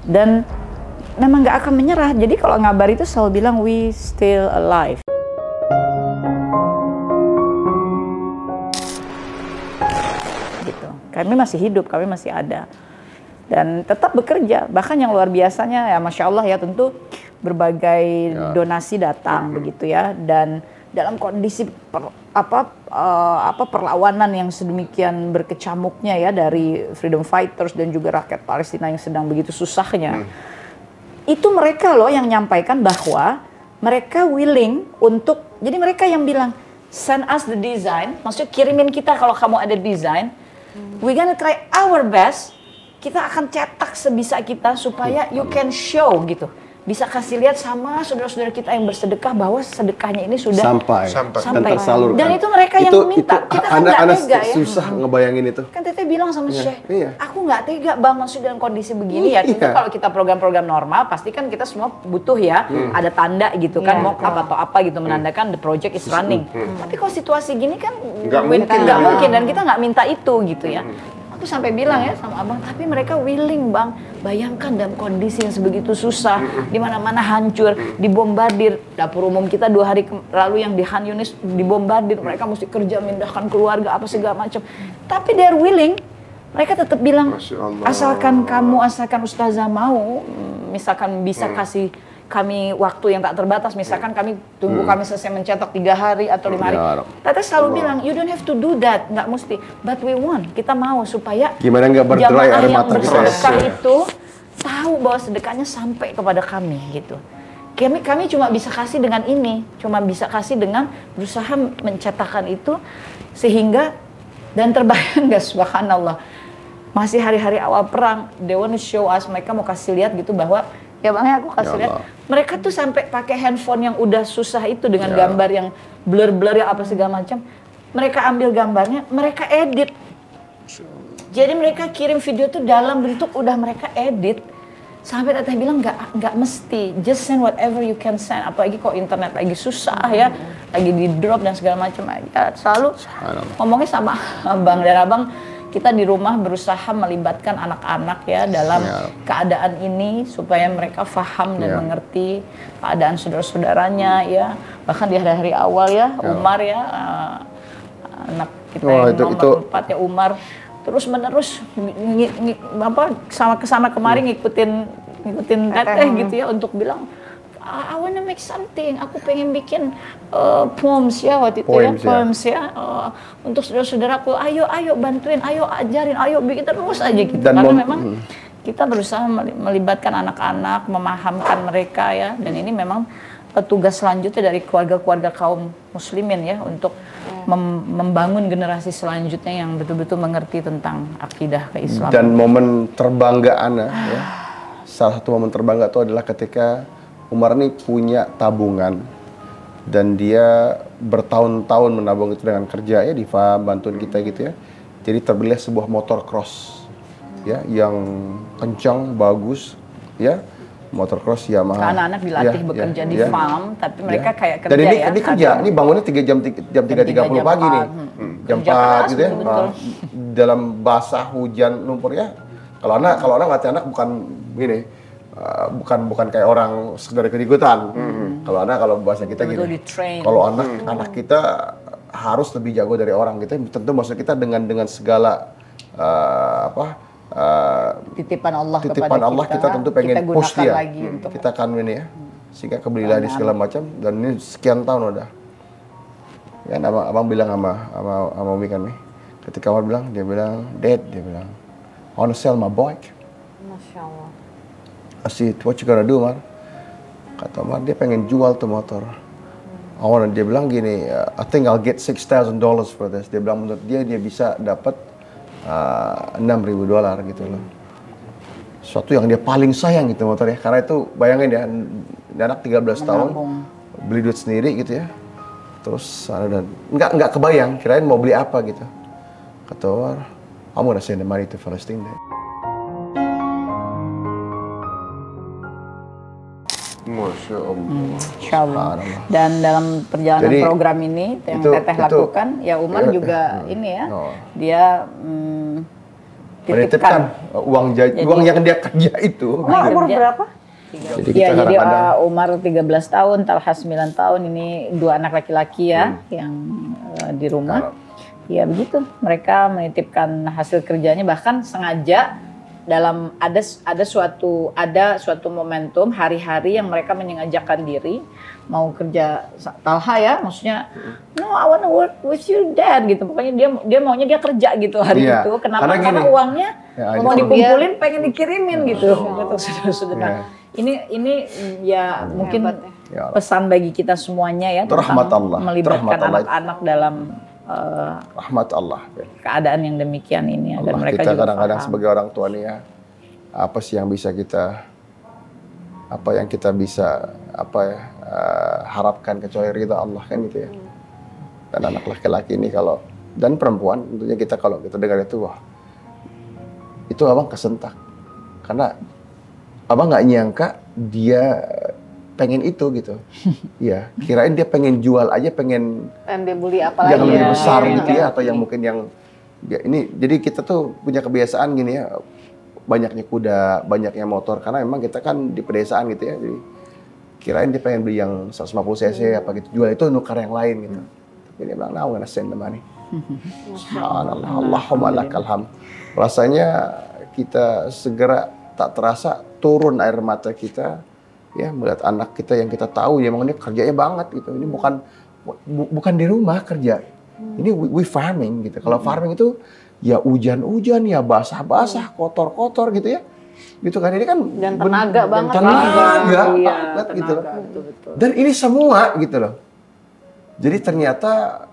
Dan memang nggak akan menyerah. Jadi kalau ngabar itu selalu bilang we still alive. Gitu. Kami masih hidup, kami masih ada. Dan tetap bekerja. Bahkan yang luar biasanya ya Masya Allah ya, tentu berbagai donasi datang begitu ya. Dan dalam kondisi perlawanan yang sedemikian berkecamuknya ya dari freedom fighters dan juga rakyat Palestina yang sedang begitu susahnya. Itu mereka loh yang nyampaikan bahwa mereka willing untuk, jadi mereka yang bilang send us the design, maksudnya kirimin kita kalau kamu ada desain, we gonna try our best, kita akan cetak sebisa kita supaya you can show gitu. Bisa kasih lihat sama saudara-saudara kita yang bersedekah bahwa sedekahnya ini sudah sampai. Dan tersalurkan. Dan itu mereka yang minta. Kita kan nggak tega ya. Susah ngebayangin itu. Kan Teteh bilang sama Syekh, aku nggak tega Bang, maksud dalam kondisi begini ya. Tentu kalau kita program-program normal, pasti kan kita semua butuh ya, ada tanda gitu kan, mau apa atau apa gitu menandakan the project is running. Tapi kalau situasi gini kan nggak mungkin dan kita nggak minta itu gitu ya. Aku sampai bilang ya sama abang, tapi mereka willing Bang. Bayangkan dalam kondisi yang sebegitu susah, di mana-mana hancur, dibombardir. Dapur umum kita 2 hari lalu yang di Han Yunis dibombardir, mereka mesti kerja, memindahkan keluarga, apa segala macam. Tapi they're willing, mereka tetap bilang, asalkan Ustazah mau, misalkan bisa kasih kami waktu yang tak terbatas, misalkan kami tunggu kami selesai mencetak 3 hari atau 5 hari. Teteh selalu bilang, you don't have to do that, nggak mesti. But we want, kita mau supaya gimana nggak berderai air mata kita itu tahu bahwa sedekahnya sampai kepada kami gitu. Kami cuma bisa kasih dengan ini, cuma bisa kasih dengan berusaha mencetakkan itu sehingga, dan terbayang nggak subhanallah, masih hari-hari awal perang, they want to show us, mereka mau kasih lihat gitu bahwa ya Bang ya, aku kasih lihat. Mereka tuh sampai pakai handphone yang udah susah itu dengan gambar yang blur-blur ya apa segala macam. Mereka ambil gambarnya, mereka edit. Jadi mereka kirim video tuh dalam bentuk udah mereka edit. Sampai Teteh bilang nggak mesti, just send whatever you can send. Apalagi kok internet lagi susah ya, lagi di drop dan segala macam. Ya, selalu ngomongnya sama Abang dan Abang. Kita di rumah berusaha melibatkan anak-anak ya dalam keadaan ini supaya mereka paham dan mengerti keadaan saudara-saudaranya ya. Bahkan di hari-hari awal ya, Umar ya, anak kita yang nomor 4 ya, Umar terus-menerus kesana kemari ngikutin Teteh gitu ya untuk bilang, I wanna make something. Aku pengen bikin poems ya waktu itu poems ya. Untuk saudara-saudaraku, ayo bantuin, ayo ajarin, ayo bikin terus aja gitu. Dan karena memang kita berusaha melibatkan anak-anak, memahamkan mereka ya. Dan ini memang tugas selanjutnya dari keluarga-keluarga kaum muslimin ya untuk membangun generasi selanjutnya yang betul-betul mengerti tentang akidah keislaman. Dan momen terbangga Ana ya. Salah satu momen terbangga itu adalah ketika Umar ini punya tabungan dan dia bertahun-tahun menabung itu dengan kerja ya di farm, bantuin kita gitu ya. Jadi terbelilah sebuah motor cross ya yang kencang, bagus ya. motocross Yamaha. Anak-anak dilatih bekerja di farm, tapi mereka kayak kerja. Dan ini, ya. ini kerja, ini bangunnya 3 jam 3.30 pagi nih. Jam 4 gitu ya. Dalam basah, hujan, lumpur ya. Kalau anak ngelatih anak bukan gini. Bukan kayak orang sekedar ikut-ikutan. Kalau bahasa kita gini. Kalau anak kita harus lebih jago dari orang gitu. Tentu maksud kita dengan segala titipan Allah kita tentu pengen push dia. Kita akan ini ya. Sehingga kebelilah di segala macam dan ini sekian tahun udah. Kan abang bilang sama Umi kan nih. Ketika awal dia bilang, "Dad," dia bilang, "I wanna sell my bike." Masya Allah. I said, "What you gonna do, Mar?" Kata Mar, dia pengen jual tuh motor. Dia bilang gini, "I think I'll get $6,000 for this." Dia bilang menurut dia bisa dapat $6.000 gitu loh. Suatu yang dia paling sayang gitu motor ya. Karena itu bayangin ya, anak 13 tahun beli duit sendiri gitu ya. Terus nggak kebayang, kirain mau beli apa gitu. Kata Mar, "I'm gonna send the money to Palestine." Masya Allah. Dan dalam perjalanan program ini yang Teteh lakukan, ya Umar juga ini ya, dia menitipkan uang yang dia kerja itu. Umur berapa? Jadi Umar 13 tahun, Talha 9 tahun, ini 2 anak laki-laki ya yang di rumah. Ya begitu, mereka menitipkan hasil kerjanya, bahkan sengaja dalam ada suatu momentum hari-hari yang mereka menyengajakan diri mau kerja. Talha ya, maksudnya no, I wanna work with you, Dad gitu. Pokoknya dia maunya dia kerja gitu hari itu. Kenapa? Karena uangnya mau dikumpulin, pengen dikirimin gitu. Saudara-saudara. Ini ya mungkin pesan bagi kita semuanya ya tentang melibatkan anak-anak dalam rahmat Allah. Keadaan yang demikian ini Allah, dan mereka kita juga kadang-kadang sebagai orang tua nih ya, apa sih yang bisa kita harapkan kecuali ridha Allah kan gitu ya. Dan anak laki-laki ini dan perempuan tentunya kalau kita dengar itu, wah itu abang kesentak karena abang nggak nyangka dia pengen itu gitu. Iya, kirain dia pengen jual aja, pengen dia beli apa yang lebih besar gitu ya, atau yang mungkin yang ya ini. Jadi kita tuh punya kebiasaan gini ya, banyaknya kuda, banyaknya motor, karena memang kita kan di pedesaan gitu ya. Jadi kirain dia pengen beli yang 150 cc apa gitu, jual itu nukar yang lain gitu. Jadi dia bilang, "Nah, I'm gonna send the money." Subhanallah, Allahumma lakal hamd. Rasanya kita segera tak terasa turun air mata kita ya melihat anak kita yang kita tahu ya memang dia kerjanya banget gitu. Ini bukan di rumah kerja. Ini we farming gitu. Kalau farming itu ya hujan-hujan, ya basah-basah, kotor-kotor gitu ya. Gitu kan, ini kan dan tenaga banget. Tenaga banget gitu loh. Dan ini semua gitu loh. Jadi ternyata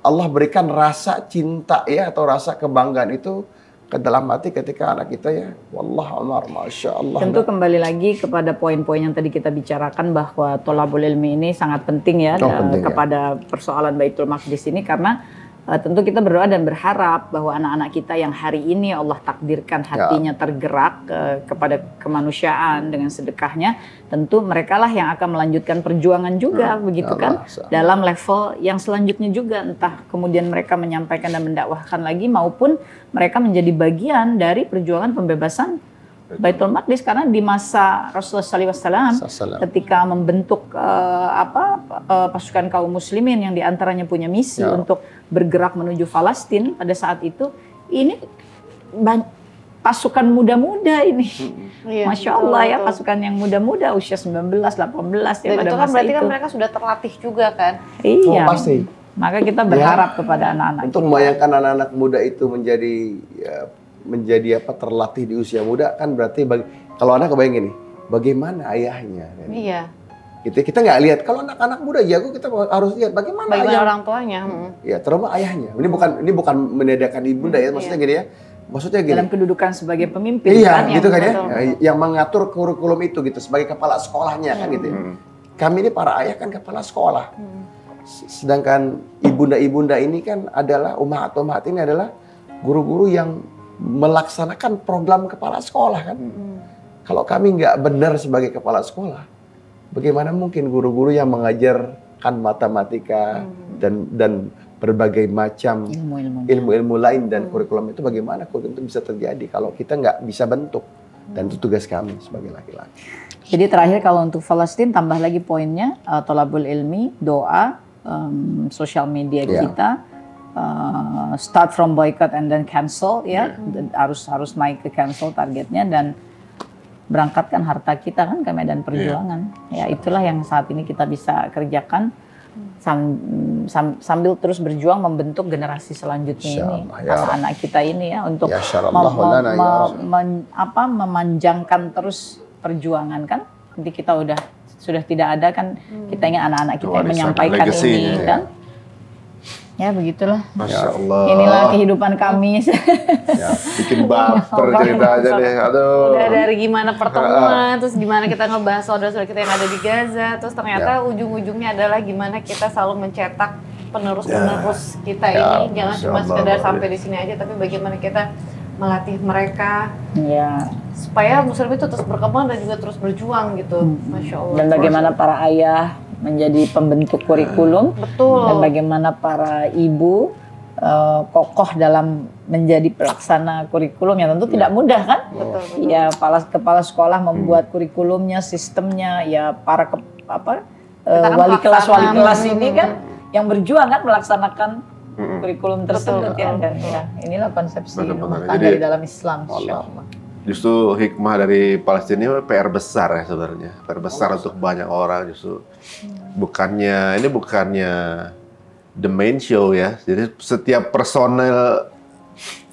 Allah berikan rasa cinta ya atau rasa kebanggaan itu ke dalam hati ketika anak kita ya, wallah Umar, masya Allah. Tentu kembali lagi kepada poin-poin yang tadi kita bicarakan bahwa tholabul ilmi ini sangat penting ya kepada persoalan Baitul Maqdis ini, karena tentu kita berdoa dan berharap bahwa anak-anak kita yang hari ini Allah takdirkan hatinya tergerak kepada kemanusiaan dengan sedekahnya, tentu merekalah yang akan melanjutkan perjuangan juga begitu kan, dalam level yang selanjutnya juga, entah kemudian mereka menyampaikan dan mendakwahkan lagi maupun mereka menjadi bagian dari perjuangan pembebasan Baitul Maqdis. Karena di masa Rasulullah SAW ketika membentuk pasukan kaum muslimin yang diantaranya punya misi untuk bergerak menuju Palestina pada saat itu, ini pasukan muda-muda ini, masya Allah ya, pasukan yang muda-muda usia 19, 18 ya pada itu kan masa berarti itu. Kan mereka sudah terlatih juga kan? Iya. Pasti. Maka kita berharap kepada anak-anak. Untuk membayangkan anak-anak muda itu menjadi terlatih di usia muda kan berarti kalau anak kebayang gini, bagaimana ayahnya? Iya. Gitu, kita nggak lihat kalau anak-anak muda jago, kita harus lihat bagaimana orang tuanya. Ya, terutama ayahnya. Ini bukan menandakan ibunda ya, maksudnya gini ya. Maksudnya gini. Dalam kedudukan sebagai pemimpin kan, gitu kan ya. Yang mengatur kurikulum itu gitu sebagai kepala sekolahnya kan gitu ya. Kami ini para ayah kan kepala sekolah. Sedangkan ibunda-ibunda ini kan adalah ummahat ini adalah guru-guru yang melaksanakan program kepala sekolah kan. Kalau kami nggak benar sebagai kepala sekolah, bagaimana mungkin guru-guru yang mengajarkan matematika dan berbagai macam ilmu-ilmu lain dan kurikulum itu, bagaimana kurikulum itu bisa terjadi kalau kita nggak bisa bentuk? Dan itu tugas kami sebagai laki-laki. Jadi terakhir kalau untuk Palestina tambah lagi poinnya, tolabul ilmi, doa, sosial media kita, start from boycott and then cancel ya, harus naik ke cancel targetnya, dan berangkatkan harta kita kan ke medan perjuangan. Ya itulah yang saat ini kita bisa kerjakan sambil terus berjuang membentuk generasi selanjutnya ini, anak-anak kita ini ya, untuk memanjangkan terus perjuangan kan. Nanti kita sudah tidak ada kan, kita ingin anak-anak kita yang menyampaikan ini kan. Ya begitulah. Masya Allah. Inilah kehidupan kami. Ya, bikin baper cerita aja deh. Aduh. Udah dari gimana pertemuan, terus gimana kita ngebahas saudara-saudara kita yang ada di Gaza, terus ternyata ujung-ujungnya adalah gimana kita selalu mencetak penerus-penerus kita ini. Jangan cuma sekedar sampai di sini aja, tapi bagaimana kita melatih mereka supaya Muslim itu terus berkembang dan juga terus berjuang gitu. Masya Allah. Dan bagaimana para ayah menjadi pembentuk kurikulum, dan bagaimana para ibu kokoh dalam menjadi pelaksana kurikulum yang tentu tidak mudah kan? Betul. Ya kepala sekolah membuat kurikulumnya, sistemnya, ya para wali kelas ini kan yang berjuang kan melaksanakan kurikulum tersebut ya. Dan ya inilah konsepsi rumah tangga di dalam Islam. Insyaallah. Justru hikmah dari Palestina ini PR besar ya sebenarnya, PR besar untuk banyak orang. Justru bukannya the main show ya. Jadi setiap personel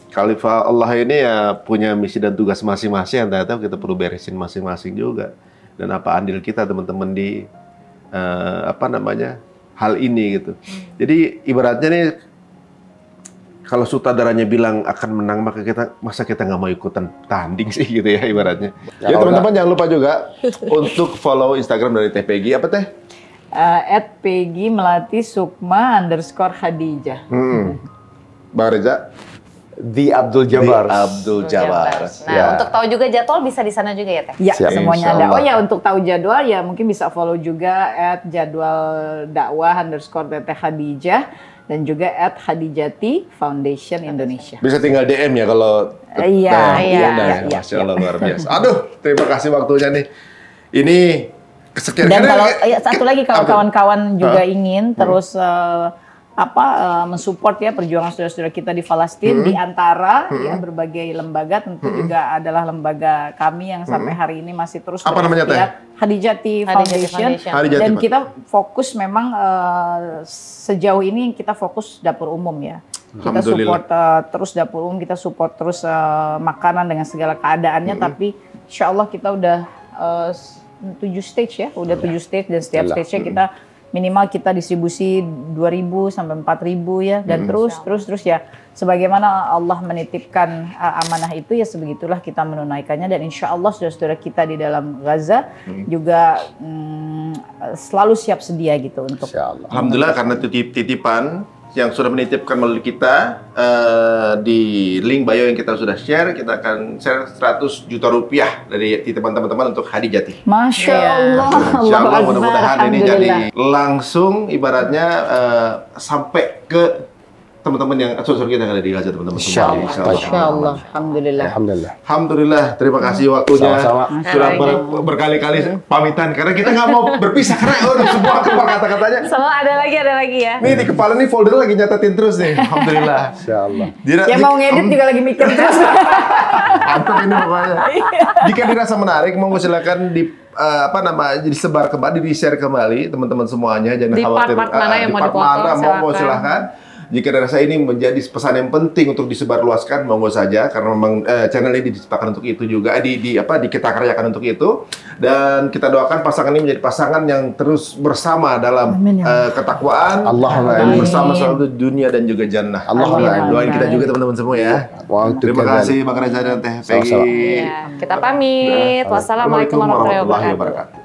Khalifah Allah ini ya punya misi dan tugas masing-masing, yang ternyata kita perlu beresin masing-masing juga. Dan apa andil kita teman-teman di hal ini gitu. Jadi ibaratnya nih, kalau sutradaranya bilang akan menang, masa kita nggak mau ikutan tanding sih gitu ya ibaratnya. Jadi teman-teman jangan lupa juga untuk follow Instagram dari Teh Peggy, apa Teh? @peggy_Melati_Khadijah. Bang Reza? The Abdul Jabbar. Nah, untuk tahu juga jadwal bisa di sana juga ya Teh? Ya, semuanya ada. Oh ya, untuk tahu jadwal ya mungkin bisa follow juga @jadwaldakwah_Teteh Khadijah. Dan juga @Khadijati Foundation Indonesia. Bisa tinggal DM ya kalau iya. Masya Allah, luar biasa. Aduh, terima kasih waktunya nih. Ini kesekian. Dan kalau satu lagi, kalau kawan-kawan juga ingin terus mensupport ya perjuangan saudara-saudara kita di Palestina, di antara ya berbagai lembaga, tentu juga adalah lembaga kami yang sampai hari ini masih terus berikhtiar, Khadijati Foundation. Dan kita fokus memang sejauh ini kita fokus dapur umum ya. Kita support terus dapur umum, kita support terus makanan dengan segala keadaannya, tapi insya Allah kita udah 7 stage ya, udah 7 stage, dan setiap stage-nya kita minimal kita distribusi 2.000 sampai 4.000 ya, dan terus ya sebagaimana Allah menitipkan amanah itu ya sebegitulah kita menunaikannya. Dan insya Allah saudara-saudara kita di dalam Gaza juga selalu siap sedia gitu untuk Alhamdulillah, karena titipan yang sudah menitipkan melalui kita di link bio yang kita sudah share, kita akan share 100 juta rupiah dari titipan teman-teman untuk Khadijati. Masya Allah. Insya Allah mudah-mudahan ini jadi langsung ibaratnya sampai ke teman-teman yang saudara kita yang ada di Gaza, teman-teman semua. Insya Allah. Alhamdulillah. Terima kasih waktunya. Sudah berkali-kali pamitan karena kita nggak mau berpisah karena udah semua keluar kata-katanya. Selalu ada lagi ya. Nih di kepala nih folder lagi nyatatin terus nih. Alhamdulillah. Insyaallah. Yang mau ngedit juga lagi mikir terus. Mantap ini pokoknya. Jika dirasa menarik, monggo silakan disebar kembali, di-share kembali teman-teman semuanya. Jangan khawatir. Part mana yang mau dipotong, monggo silakan. Jika dirasa ini menjadi pesan yang penting untuk disebarluaskan, monggo saja, karena memang channel ini diciptakan untuk itu juga, kita karyakan untuk itu. Dan kita doakan pasangan ini menjadi pasangan yang terus bersama dalam ketakwaan, bersama selalu dunia dan juga jannah. Doain kita juga teman-teman semua ya. Terima kasih Bang Reza dan Teh Peggy. Kita pamit. Wassalamualaikum warahmatullahi wabarakatuh.